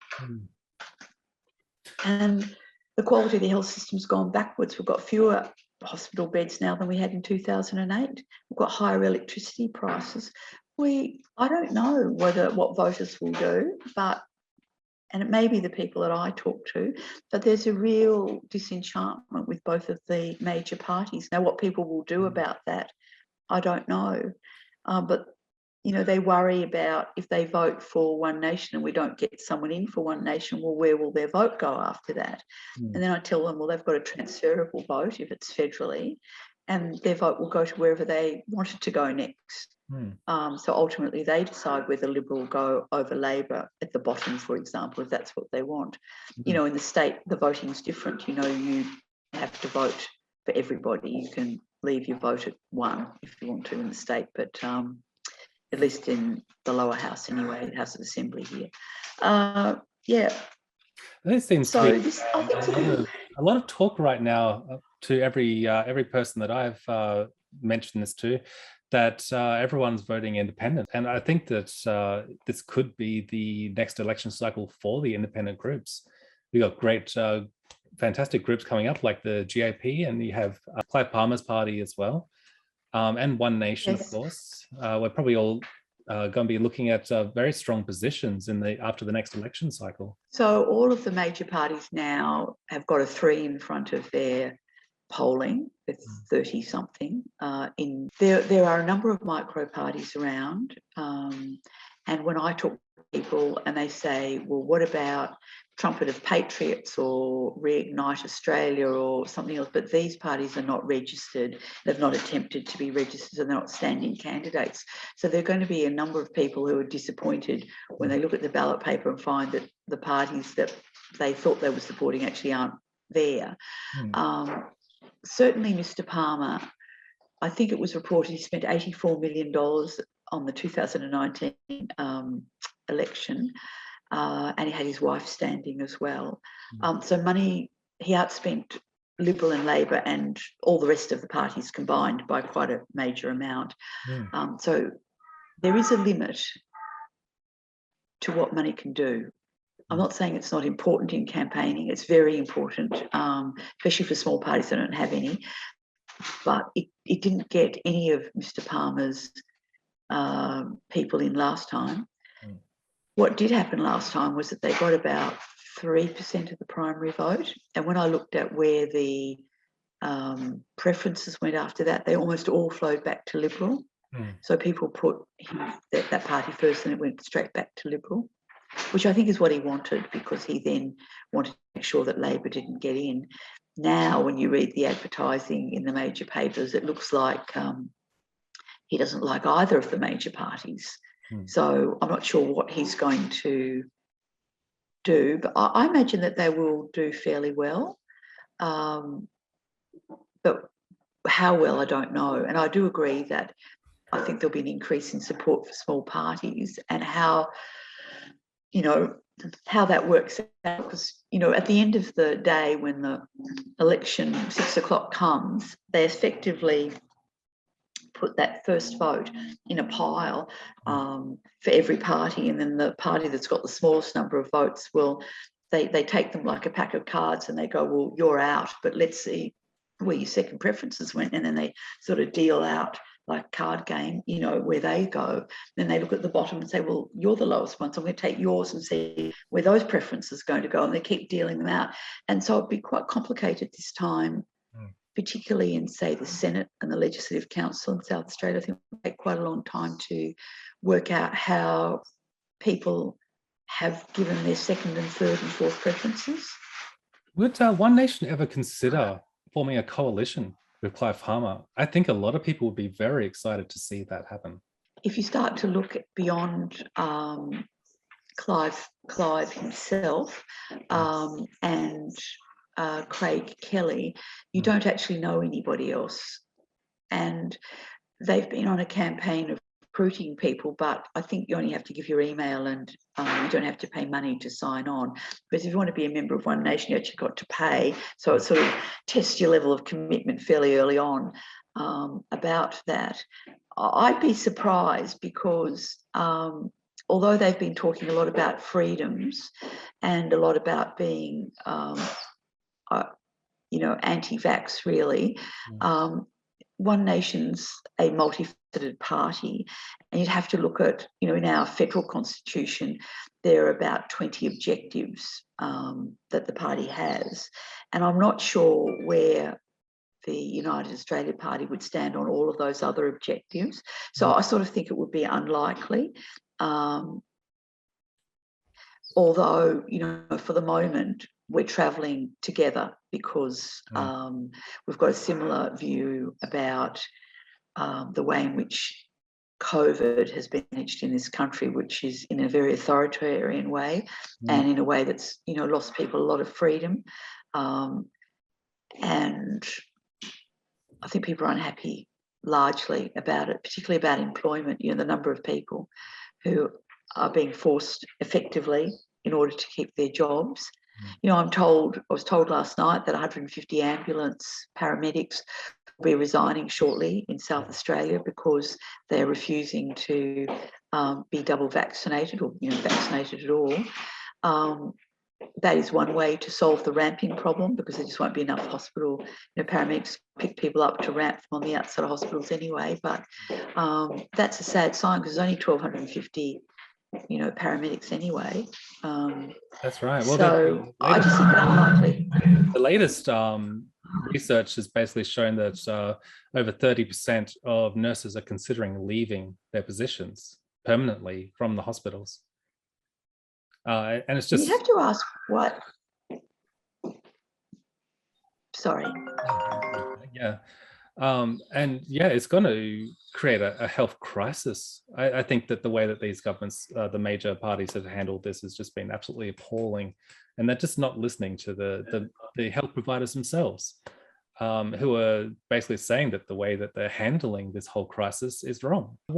And the quality of the health system's gone backwards. We've got fewer hospital beds now than we had in 2008. We've got higher electricity prices. I don't know what voters will do, and it may be the people that I talk to, but there's a real disenchantment with both of the major parties. Now, what people will do about that, I don't know. But, they worry about if they vote for One Nation and we don't get someone in for One Nation, well, where will their vote go after that? And then I tell them, well, they've got a transferable vote if it's federally, and their vote will go to wherever they want it to go next. So ultimately they decide whether Liberal will go over Labor at the bottom, for example, if that's what they want. In the state, the voting's different. You have to vote for everybody. You can leave your vote at 1 if you want to in the state, but at least in the lower house anyway, the House of Assembly here. There seems to be a lot of talk right now to every person that I've mentioned this to, that everyone's voting independent. And I think that this could be the next election cycle for the independent groups. We got great, fantastic groups coming up, like the GAP, and you have Clive Palmer's party as well, and One Nation, of course. We're probably all going to be looking at very strong positions after the next election cycle. So all of the major parties now have got a 3 in front of their polling. It's 30 something. There are a number of micro parties around, and when I talk to people and they say, well, what about Trumpet of Patriots or Reignite Australia or something else, but these parties are not registered, they've not attempted to be registered, and they're not standing candidates. So there are going to be a number of people who are disappointed when they look at the ballot paper and find that the parties that they thought they were supporting actually aren't there. Certainly Mr. Palmer, I think it was reported he spent $84 million on the 2019 election, and he had his wife standing as well. So money, he outspent Liberal and Labor and all the rest of the parties combined by quite a major amount. So there is a limit to what money can do. I'm not saying it's not important in campaigning. It's very important, especially for small parties that don't have any. But it didn't get any of Mr. Palmer's people in last time. What did happen last time was that they got about 3% of the primary vote. And when I looked at where the preferences went after that, they almost all flowed back to Liberal. So people put that party first and it went straight back to Liberal, which I think is what he wanted, because he then wanted to make sure that Labor didn't get in. Now, when you read the advertising in the major papers, it looks like he doesn't like either of the major parties. So I'm not sure what he's going to do, but I imagine that they will do fairly well. But how well, I don't know. And I do agree that I think there'll be an increase in support for small parties, and how that works out, because, at the end of the day, when the election 6 o'clock comes, they effectively put that first vote in a pile for every party, and then the party that's got the smallest number of votes they take them like a pack of cards and they go, well, you're out, but let's see where your second preferences went, and then they sort of deal out like card game, where they go. Then they look at the bottom and say, well, you're the lowest one, so I'm going to take yours and see where those preferences are going to go, and they keep dealing them out. And so it'd be quite complicated this time, particularly in, say, the Senate and the Legislative Council in South Australia. I think it will take quite a long time to work out how people have given their second and third and fourth preferences. Would One Nation ever consider forming a coalition with Clive Palmer? I think a lot of people would be very excited to see that happen. If you start to look beyond Clive himself and Craig Kelly, you don't actually know anybody else. And they've been on a campaign of recruiting people, but I think you only have to give your email, and you don't have to pay money to sign on. Because if you want to be a member of One Nation, you actually got to pay. So it sort of tests your level of commitment fairly early on about that. I'd be surprised, because although they've been talking a lot about freedoms and a lot about being anti-vax, really, One Nation's a multifaceted party, and you'd have to look at, in our federal constitution, there are about 20 objectives that the party has, and I'm not sure where the United Australia Party would stand on all of those other objectives. So I sort of think it would be unlikely. Although, for the moment, we're travelling together, because we've got a similar view about the way in which COVID has been managed in this country, which is in a very authoritarian way, and in a way that's, lost people a lot of freedom. And I think people are unhappy largely about it, particularly about employment, the number of people who are being forced effectively in order to keep their jobs. I was told last night that 150 ambulance paramedics will be resigning shortly in South Australia because they're refusing to be double vaccinated, or vaccinated at all. That is one way to solve the ramping problem, because there just won't be enough hospital paramedics pick people up to ramp them on the outside of hospitals anyway. But that's a sad sign, because there's only 1,250 paramedics anyway. That's right. Well, so I just think that unlikely. The latest research has basically shown that over 30% of nurses are considering leaving their positions permanently from the hospitals. And it's just... You have to ask what... Sorry. Yeah. And yeah, it's going to create a health crisis. I think that the way that these governments, the major parties, have handled this has just been absolutely appalling, and they're just not listening to the health providers themselves. who are basically saying that the way that they're handling this whole crisis is wrong. The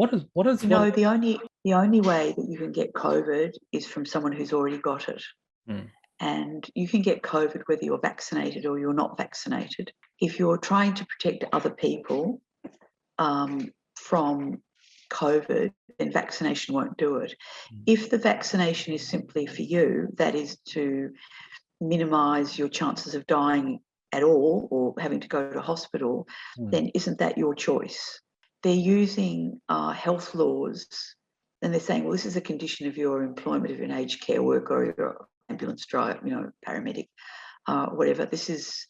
only way that you can get COVID is from someone who's already got it. Mm. And you can get COVID whether you're vaccinated or you're not vaccinated. If you're trying to protect other people from COVID, then vaccination won't do it. If the vaccination is simply for you, that is to minimise your chances of dying at all or having to go to hospital, then isn't that your choice? They're using health laws, and they're saying, well, this is a condition of your employment, if you're an aged care worker or you're an ambulance driver, paramedic, whatever. This is,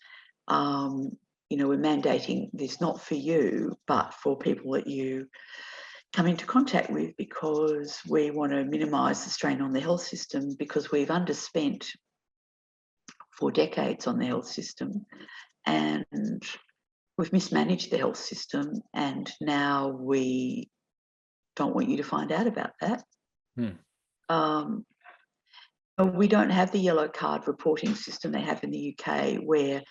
we're mandating this not for you, but for people that you come into contact with, because we want to minimise the strain on the health system, because we've underspent for decades on the health system and we've mismanaged the health system, and now we don't want you to find out about that. We don't have the yellow card reporting system they have in the UK, where,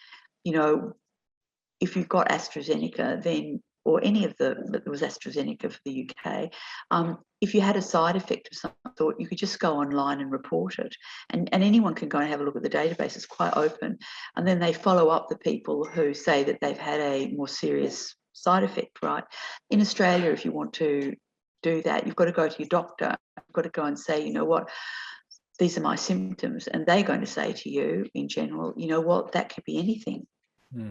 if you've got AstraZeneca, then, or any of it was AstraZeneca for the UK, if you had a side effect of some sort, you could just go online and report it. And anyone can go and have a look at the database. It's quite open. And then they follow up the people who say that they've had a more serious side effect, right? In Australia, if you want to do that, you've got to go to your doctor. You've got to go and say, these are my symptoms. And they're going to say to you, in general, that could be anything.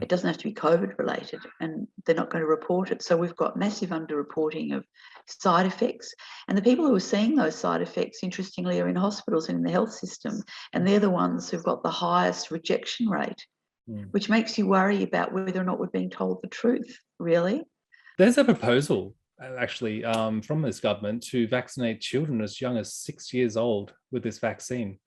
It doesn't have to be COVID related, and they're not going to report it. So we've got massive underreporting of side effects. And the people who are seeing those side effects, interestingly, are in hospitals and in the health system. And they're the ones who've got the highest rejection rate, which makes you worry about whether or not we're being told the truth, really. There's a proposal, actually, from this government to vaccinate children as young as 6 years old with this vaccine.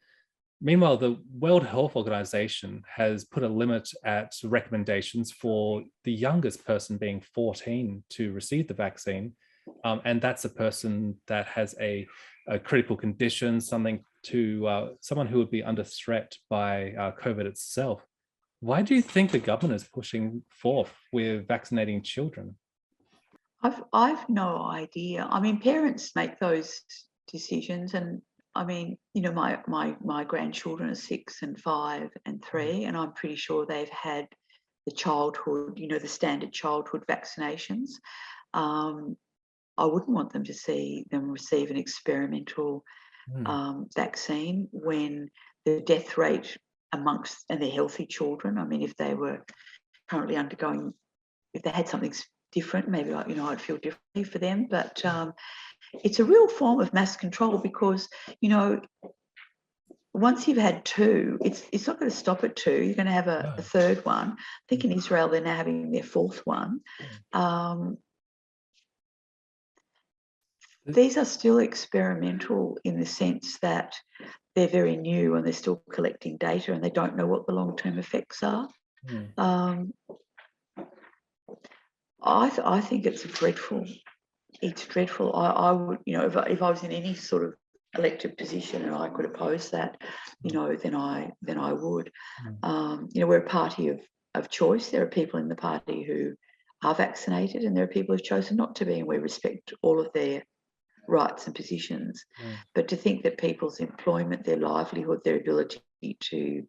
Meanwhile, the World Health Organization has put a limit at recommendations for the youngest person being 14 to receive the vaccine. And that's a person that has a critical condition, someone who would be under threat by COVID itself. Why do you think the government is pushing forth with vaccinating children? I've no idea. I mean, parents make those decisions, and I mean, my grandchildren are 6 and 5 and 3, and I'm pretty sure they've had the childhood, the standard childhood vaccinations. I wouldn't want them to see them receive an experimental vaccine when the death rate amongst, and they're healthy children. I mean, if they were currently undergoing, if they had something different, maybe I'd feel differently for them, but it's a real form of mass control, because once you've had 2, it's not going to stop at 2. You're going to have a third one. I think in Israel they're now having their 4th one. These are still experimental in the sense that they're very new and they're still collecting data and they don't know what the long-term effects are. I think it's dreadful. It's dreadful. I would, if I was in any sort of elected position and I could oppose that, then I would. We're a party of choice. There are people in the party who are vaccinated, and there are people who've chosen not to be, and we respect all of their rights and positions. But to think that people's employment, their livelihood, their ability to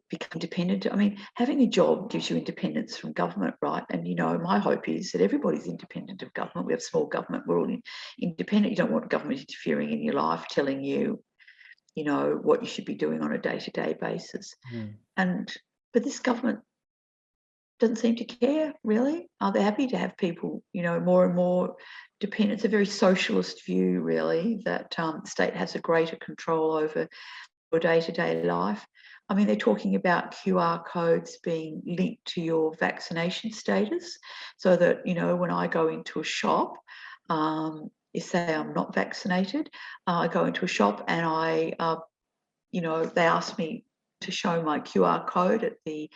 become dependent. I mean, having a job gives you independence from government, right? And, my hope is that everybody's independent of government. We have small government. We're all independent. You don't want government interfering in your life, telling you, what you should be doing on a day-to-day basis. But this government doesn't seem to care, really. They're happy to have people, more and more dependent. It's a very socialist view, really, that the state has a greater control over your day-to-day life. I mean, they're talking about QR codes being linked to your vaccination status, so that, when I go into a shop, if say I'm not vaccinated, I go into a shop and they ask me to show my QR code at the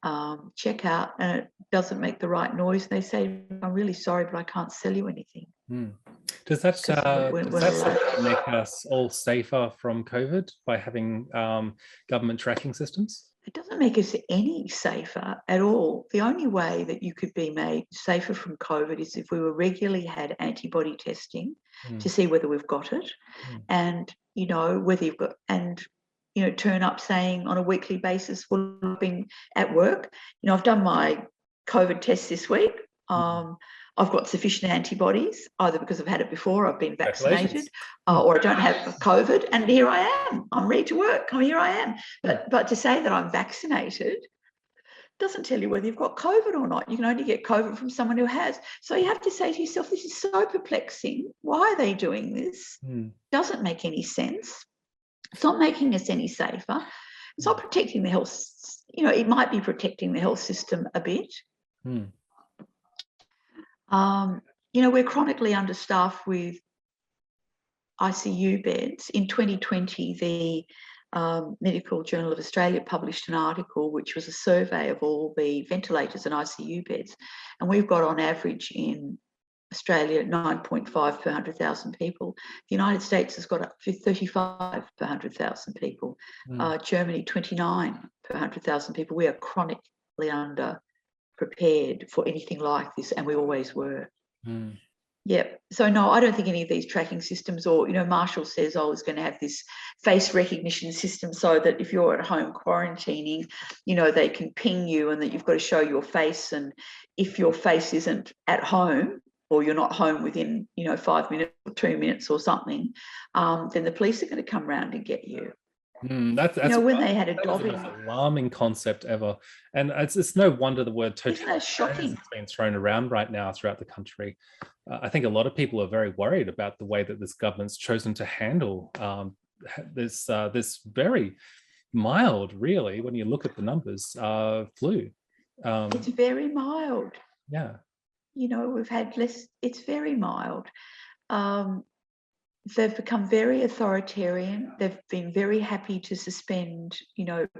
checkout, and it doesn't make the right noise. They say, I'm really sorry, but I can't sell you anything. Does that make us all safer from COVID by having government tracking systems? It doesn't make us any safer at all. The only way that you could be made safer from COVID is if we were regularly had antibody testing to see whether we've got it, and whether you've got, and turn up saying on a weekly basis, well, I've been at work. I've done my COVID test this week. I've got sufficient antibodies, either because I've had it before, I've been vaccinated, or I don't have COVID, and here I am. I'm ready to work. Here I am. But to say that I'm vaccinated doesn't tell you whether you've got COVID or not. You can only get COVID from someone who has. So you have to say to yourself, this is so perplexing. Why are they doing this? Doesn't make any sense. It's not making us any safer. It's not protecting the health. It might be protecting the health system a bit. We're chronically understaffed with ICU beds. In 2020, the Medical Journal of Australia published an article which was a survey of all the ventilators and ICU beds. And we've got on average in Australia 9.5 per 100,000 people. The United States has got 35 per 100,000 people. Germany 29 per 100,000 people. We are chronically under prepared for anything like this, and we always were. Yep. So no, I don't think any of these tracking systems, or Marshall says, it's going to have this face recognition system so that if you're at home quarantining, they can ping you and that you've got to show your face, and if your face isn't at home or you're not home within 5 minutes or 2 minutes or something, then the police are going to come round and get you. That's when they had a that was the most alarming concept ever, and it's no wonder the word totalitarianism is being thrown around right now throughout the country. I think a lot of people are very worried about the way that this government's chosen to handle this very mild, really, when you look at the numbers, flu. It's very mild. Yeah. We've had less. It's very mild. They've become very authoritarian. They've been very happy to suspend,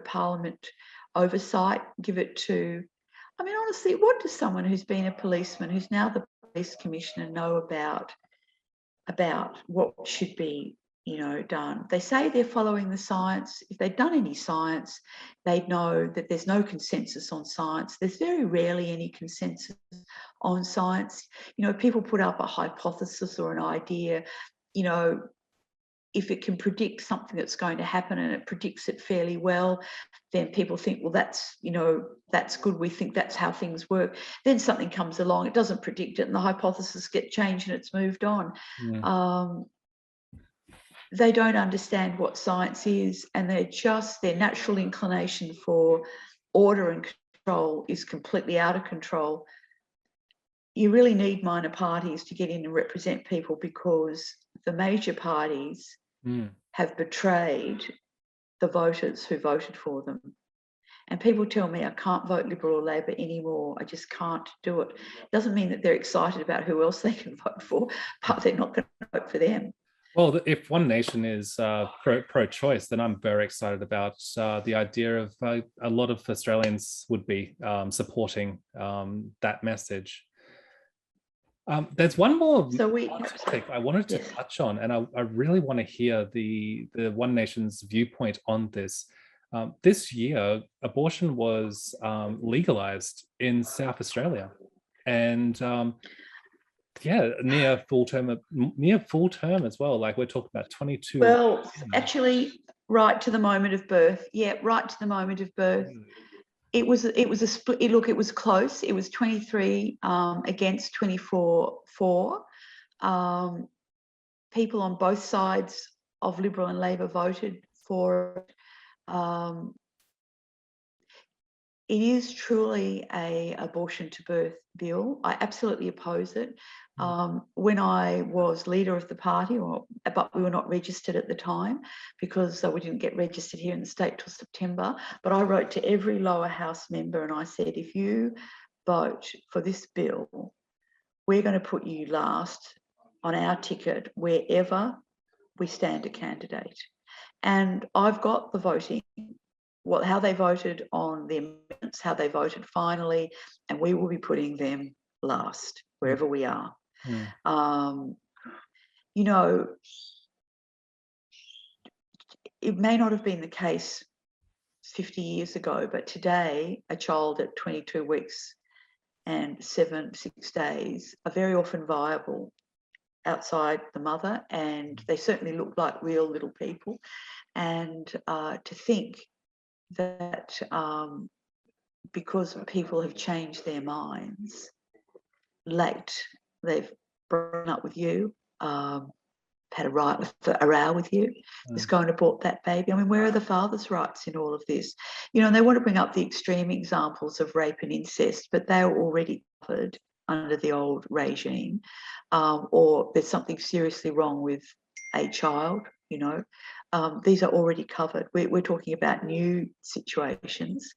Parliament oversight, give it to, honestly, what does someone who's been a policeman, who's now the police commissioner, know about what should be, done? They say they're following the science. If they'd done any science, they'd know that there's no consensus on science. There's very rarely any consensus on science. People put up a hypothesis or an idea. If it can predict something that's going to happen and it predicts it fairly well, then people think, well, that's good. We think that's how things work. Then something comes along, it doesn't predict it, and the hypothesis gets changed and it's moved on. They don't understand what science is, and their natural inclination for order and control is completely out of control. You really need minor parties to get in and represent people, because the major parties have betrayed the voters who voted for them. And people tell me I can't vote Liberal or Labor anymore. I just can't do it. Doesn't mean that they're excited about who else they can vote for, but they're not going to vote for them. Well, if One Nation is pro-choice, then I'm very excited about the idea of a lot of Australians would be supporting that message. There's one more topic I wanted to touch on, and I really want to hear the One Nation's viewpoint on this. This year, abortion was legalized in South Australia, and near full term as well. Like, we're talking about 22. Well, actually, right to the moment of birth. Yeah, right to the moment of birth. It was a split. Look, it was close. It was 23 against 24 for. People on both sides of Liberal and Labor voted for it. It is truly a abortion to birth bill. I absolutely oppose it. When I was leader of the party, but we were not registered at the time, because we didn't get registered here in the state till September. But I wrote to every lower house member and I said, if you vote for this bill, we're going to put you last on our ticket wherever we stand a candidate. And I've got the voting, how they voted on the amendments, how they voted finally, and we will be putting them last wherever we are. It may not have been the case 50 years ago, but today a child at 22 weeks and 6 days are very often viable outside the mother, and they certainly look like real little people. And to think that because people have changed their minds late, they've broken up with you, had a row with you, just go and abort that baby. I mean, where are the father's rights in all of this? You know, and they want to bring up the extreme examples of rape and incest, but they were already covered under the old regime, or there's something seriously wrong with a child, you know. These are already covered. We're talking about new situations.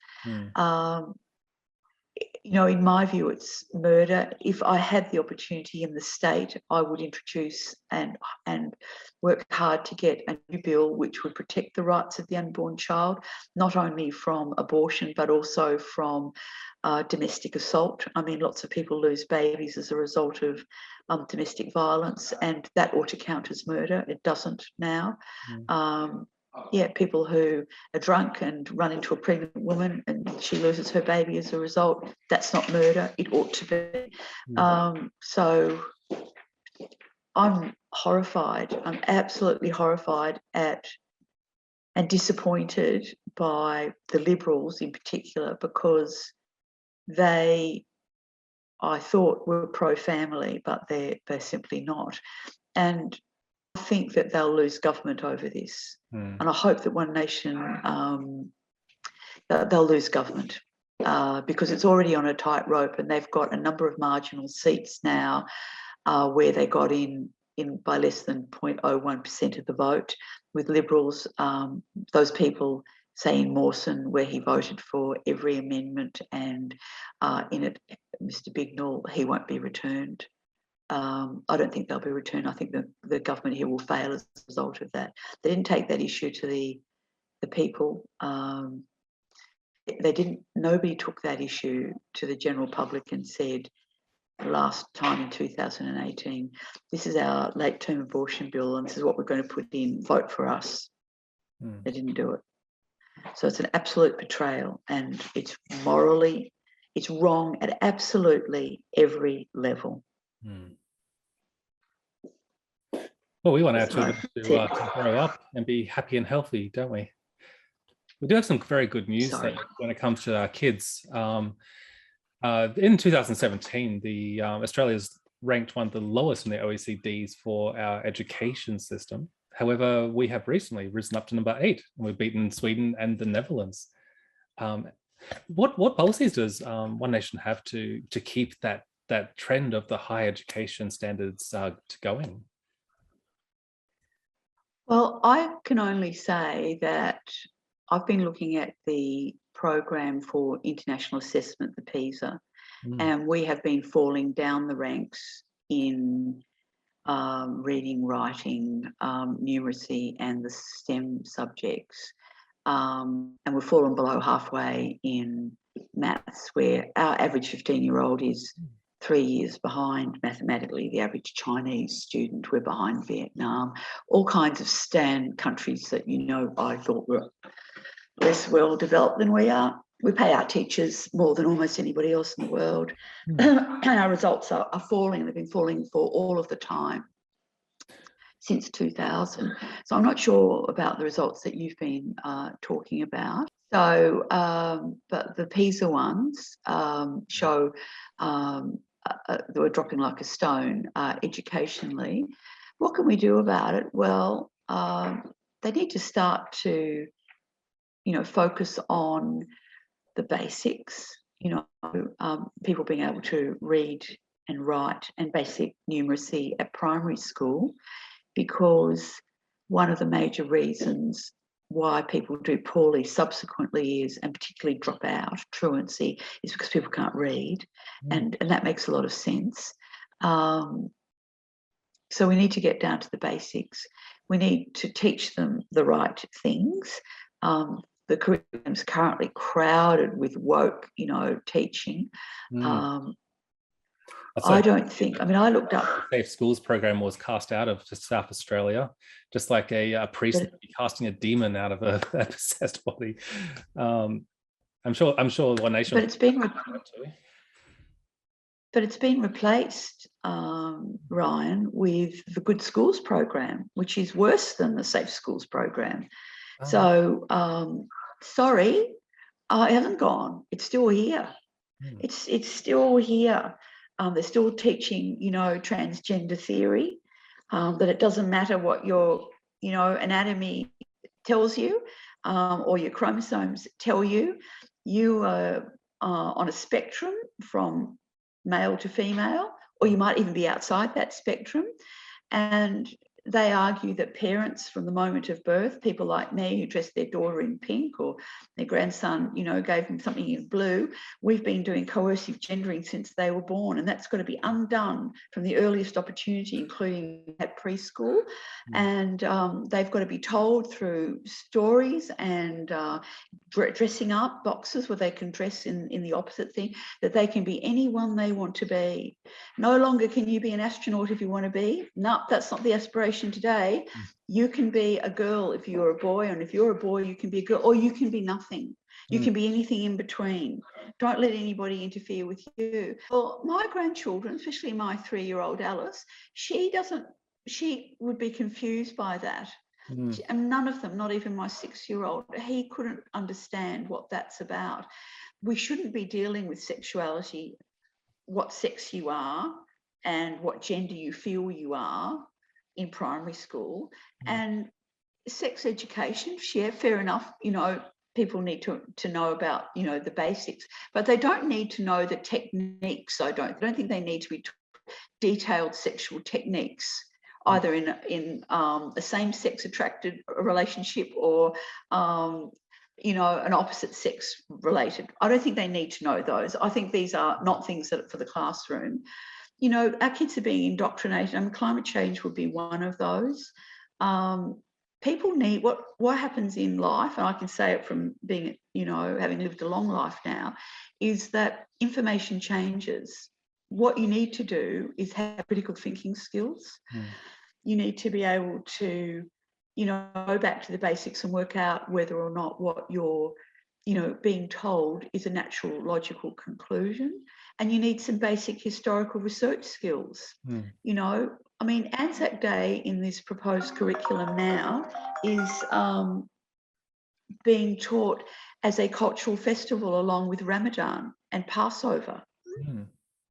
You know, in my view, it's murder. If I had the opportunity in the state, I would introduce and work hard to get a new bill which would protect the rights of the unborn child, not only from abortion, but also from domestic assault. I mean, lots of people lose babies as a result of domestic violence, and that ought to count as murder. It doesn't now. Yeah, people who are drunk and run into a pregnant woman and she loses her baby as a result, that's not murder. It ought to be. So I'm horrified. I'm absolutely horrified at and disappointed by the Liberals in particular, because they, I thought, were pro-family, but they're simply not. And I think that they'll lose government over this. And I hope that One Nation, they'll lose government because it's already on a tightrope, and they've got a number of marginal seats now where they got in by less than 0.01% of the vote, with Liberals, those people, say in Mawson, where he voted for every amendment, and in it, Mr Bignell, he won't be returned. I don't think they'll be returned. I think the government here will fail as a result of that. They didn't take that issue to the people. They didn't. Nobody took that issue to the general public and said, last time in 2018, this is our late-term abortion bill, and this is what we're going to put in. Vote for us. They didn't do it. So it's an absolute betrayal, and it's morally, it's wrong at absolutely every level. Well, we want our children to grow up and be happy and healthy, don't we? We do have some very good news when it comes to our kids. In 2017, Australia's ranked one of the lowest in the OECDs for our education system. However, we have recently risen up to number 8, and we've beaten Sweden and the Netherlands. What policies does One Nation have to keep that trend of the high education standards going? Well, I can only say that I've been looking at the program for international assessment, the PISA, and we have been falling down the ranks in reading, writing, numeracy, and the STEM subjects. And we've fallen below halfway in maths, where our average 15-year-old is 3 years behind mathematically the average Chinese student. We're behind Vietnam, all kinds of STAN countries that, you know, I thought were less well developed than we are. We pay our teachers more than almost anybody else in the world. And our results are falling. They've been falling for all of the time since 2000. So I'm not sure about the results that you've been talking about. So, but the PISA ones show that we're dropping like a stone educationally. What can we do about it? Well, they need to start to, you know, focus on the basics, you know, people being able to read and write and basic numeracy at primary school, because one of the major reasons why people do poorly subsequently is, and particularly drop out, truancy, is because people can't read, and that makes a lot of sense. So we need to get down to the basics. We need to teach them the right things. The curriculum is currently crowded with woke, you know, teaching. I don't think, I mean, I looked up. Safe Schools program was cast out of South Australia, just like a priest would be casting a demon out of a possessed body. I'm sure One Nation. But it's been replaced, Ryan, with the Good Schools program, which is worse than the Safe Schools program. So, sorry, it hasn't gone. It's still here. It's still here. They're still teaching, transgender theory, that it doesn't matter what your, anatomy tells you, or your chromosomes tell you. You are on a spectrum from male to female, or you might even be outside that spectrum. And they argue that parents from the moment of birth, people like me who dressed their daughter in pink, or their grandson, gave them something in blue, we've been doing coercive gendering since they were born, and that's got to be undone from the earliest opportunity, including at preschool. And they've got to be told through stories and dressing up boxes where they can dress in the opposite thing, that they can be anyone they want to be. No longer can you be an astronaut if you want to be. No, that's not the aspiration today. You can be a girl if you're a boy, and if you're a boy, you can be a girl, or you can be nothing. You can be anything in between. Don't let anybody interfere with you. Well, my grandchildren, especially my 3-year-old Alice, she would be confused by that. And none of them, not even my 6-year-old, he couldn't understand what that's about. We shouldn't be dealing with sexuality, what sex you are and what gender you feel you are, in primary school. And sex education, yeah, fair enough, people need to know about, the basics, but they don't need to know the techniques. I don't think they need to be detailed sexual techniques, either in a same-sex attracted relationship or an opposite sex related. I don't think they need to know those. I think these are not things that are for the classroom. Our kids are being indoctrinated. I mean, climate change would be one of those. People need, what happens in life, and I can say it from being, having lived a long life now, is that information changes. What you need to do is have critical thinking skills. You need to be able to, go back to the basics and work out whether or not what you're, being told is a natural, logical conclusion. And you need some basic historical research skills. I mean, Anzac Day in this proposed curriculum now is being taught as a cultural festival along with Ramadan and Passover.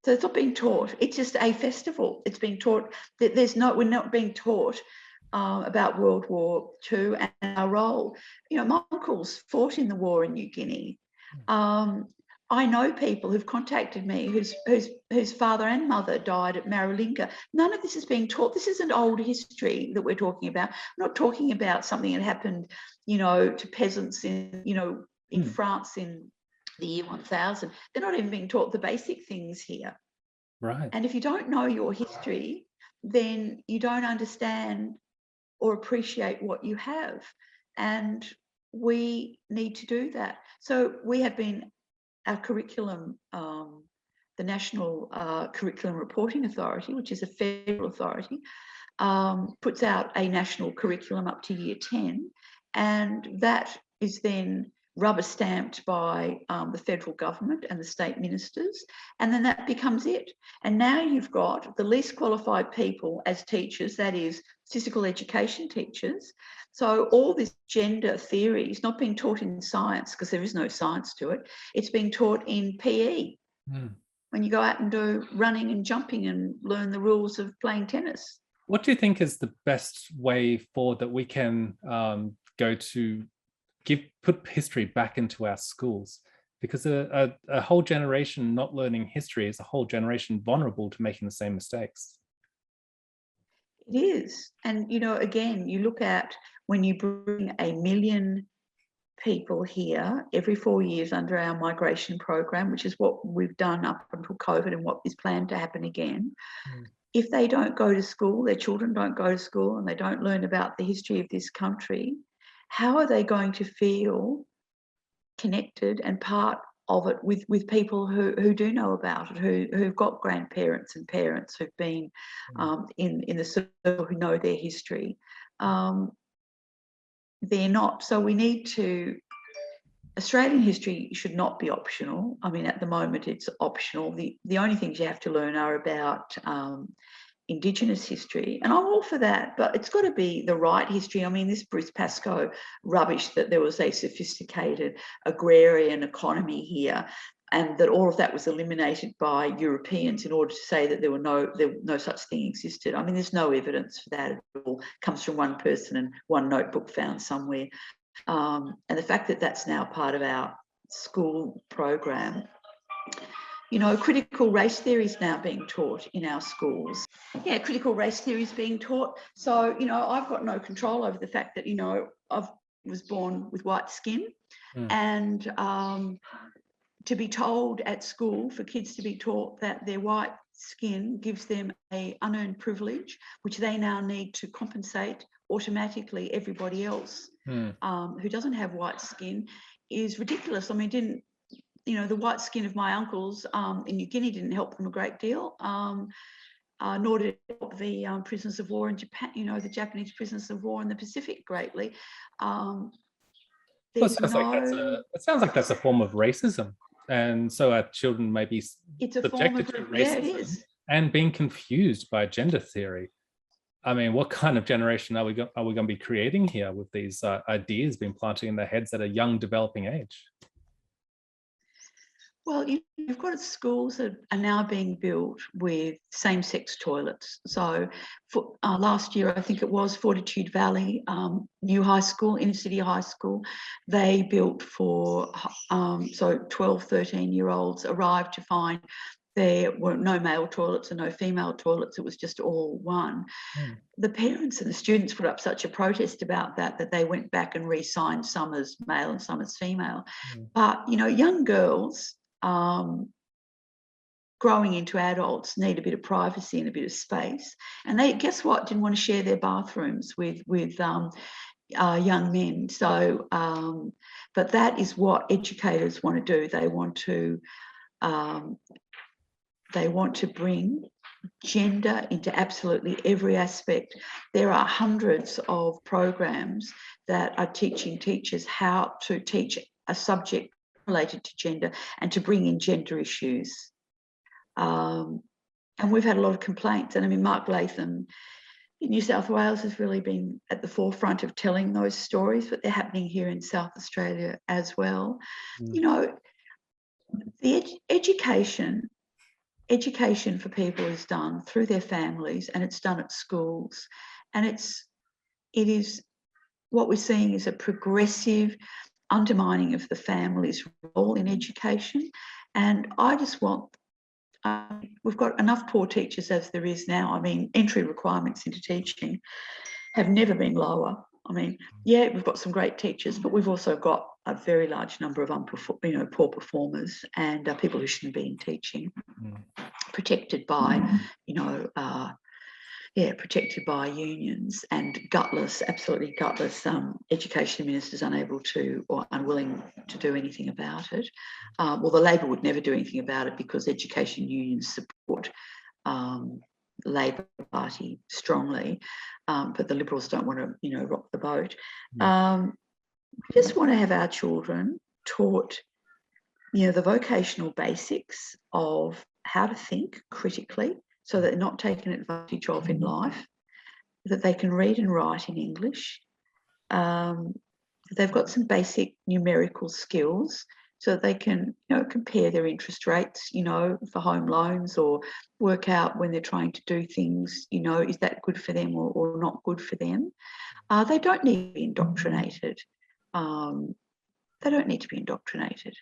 So it's not being taught, it's just a festival. It's being taught that we're not being taught about World War II and our role. My uncles fought in the war in New Guinea. I know people who've contacted me whose father and mother died at Maralinga. None of this is being taught. This is an old history that we're talking about. We're not talking about something that happened, to peasants in France in the year 1000. They're not even being taught the basic things here. Right. And if you don't know your history, then you don't understand or appreciate what you have. And we need to do that. So we have been, our curriculum, the National Curriculum Reporting Authority, which is a federal authority, puts out a national curriculum up to year 10, and that is then rubber stamped by the federal government and the state ministers, and then that becomes it. And now you've got the least qualified people as teachers, that is physical education teachers. So all this gender theory is not being taught in science, because there is no science to it. It's being taught in PE. When you go out and do running and jumping and learn the rules of playing tennis. What do you think is the best way forward that we can go to put history back into our schools? Because a whole generation not learning history is a whole generation vulnerable to making the same mistakes. It is. And, again, you look at when you bring 1 million people here every 4 years under our migration program, which is what we've done up until COVID and what is planned to happen again. If they don't go to school, their children don't go to school, and they don't learn about the history of this country, how are they going to feel connected and part of it with people who do know about it, who've got grandparents and parents who've been in the circle, who know their history. They're not. So we need to. Australian history should not be optional. I mean, at the moment it's optional. The only things you have to learn are about Indigenous history, and I'm all for that, but it's got to be the right history. I mean, this Bruce Pascoe rubbish that there was a sophisticated agrarian economy here, and that all of that was eliminated by Europeans in order to say that there was no such thing existed. I mean, there's no evidence for that at all. It comes from one person and one notebook found somewhere. And the fact that that's now part of our school program, you know, critical race theory is now being taught in our schools. Yeah, critical race theory is being taught. So, you know, I've got no control over the fact that, you know, I was born with white skin, and to be told at school, for kids to be taught that their white skin gives them an unearned privilege, which they now need to compensate automatically everybody else who doesn't have white skin, is ridiculous. I mean, the white skin of my uncles in New Guinea didn't help them a great deal, nor did it help the prisoners of war in Japan, you know, the Japanese prisoners of war in the Pacific greatly. It sounds like that's a form of racism. And so our children may be subjected to racism and being confused by gender theory. I mean, what kind of generation are we going to be creating here with these ideas being planted in their heads at a young, developing age? Well, you've got schools that are now being built with same-sex toilets. So last year, I think it was Fortitude Valley, new high school, inner city high school, they built for, 12, 13-year-olds arrived to find there were no male toilets and no female toilets. It was just all one. The parents and the students put up such a protest about that they went back and re-signed some as male and some as female. But, you know, young girls growing into adults need a bit of privacy and a bit of space. And they, guess what, didn't want to share their bathrooms with young men. So, but that is what educators want to do. They want to bring gender into absolutely every aspect. There are hundreds of programs that are teaching teachers how to teach a subject related to gender and to bring in gender issues. And we've had a lot of complaints. And I mean, Mark Latham in New South Wales has really been at the forefront of telling those stories, but they're happening here in South Australia as well. You know, the education for people is done through their families, and it's done at schools. And it is what we're seeing is a progressive undermining of the family's role in education. And I just want, we've got enough poor teachers as there is now. I mean, entry requirements into teaching have never been lower. I mean, yeah, we've got some great teachers, but we've also got a very large number of poor performers and people who shouldn't be in teaching, protected by, protected by unions, and gutless, absolutely gutless education ministers unable to or unwilling to do anything about it. Well, the Labor would never do anything about it because education unions support Labor Party strongly, but the Liberals don't want to, rock the boat. We just want to have our children taught, the vocational basics of how to think critically, so that they're not taken advantage of in life, that they can read and write in English, that they've got some basic numerical skills, so that they can, compare their interest rates, for home loans, or work out when they're trying to do things, is that good for them or not good for them. They don't need to be indoctrinated. They don't need to be indoctrinated.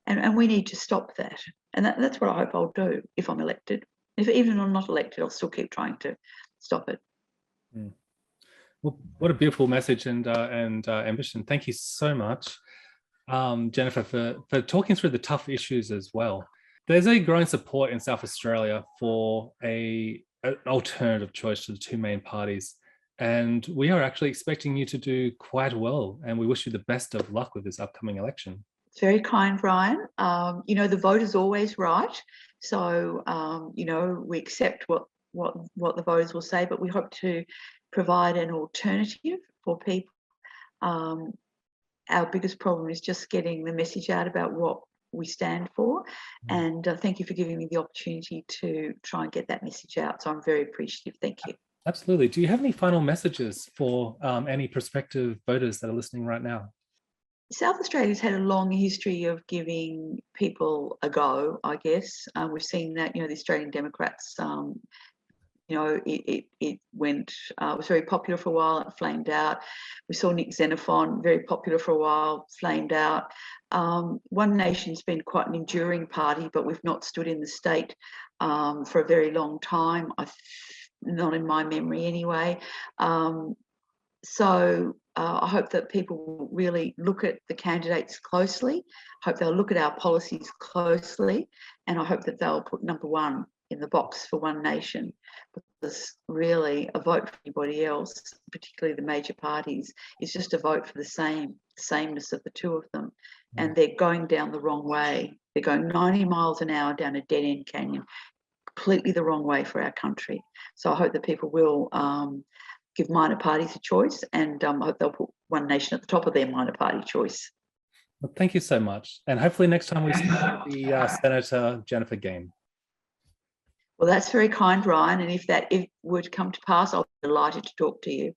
And we need to stop that. And that's what I hope I'll do if I'm elected. Even if I'm not elected, I'll still keep trying to stop it. Well, what a beautiful message and ambition. Thank you so much, Jennifer, for talking through the tough issues as well. There's a growing support in South Australia for an alternative choice to the two main parties. And we are actually expecting you to do quite well. And we wish you the best of luck with this upcoming election. Very kind, Ryan. You know, the vote is always right. So, you know, we accept what the voters will say, but we hope to provide an alternative for people. Our biggest problem is just getting the message out about what we stand for. And thank you for giving me the opportunity to try and get that message out. So I'm very appreciative. Thank you. Absolutely. Do you have any final messages for any prospective voters that are listening right now? South Australia's had a long history of giving people a go, I guess. We've seen that, you know, the Australian Democrats, you know, it went, was very popular for a while, it flamed out. We saw Nick Xenophon, very popular for a while, flamed out. One Nation's been quite an enduring party, but we've not stood in the state for a very long time, not in my memory anyway. So I hope that people will really look at the candidates closely. I hope they'll look at our policies closely, and I hope that they'll put number one in the box for One Nation, because really a vote for anybody else, particularly the major parties, is just a vote for the sameness of the two of them. And they're going down the wrong way. They're going 90 miles an hour down a dead-end canyon, completely the wrong way for our country. So I hope that people will give minor parties a choice, and I hope they'll put One Nation at the top of their minor party choice. Well, thank you so much. And hopefully next time we see the Senator Jennifer Game. Well, that's very kind, Ryan. And if that were to come to pass, I'll be delighted to talk to you.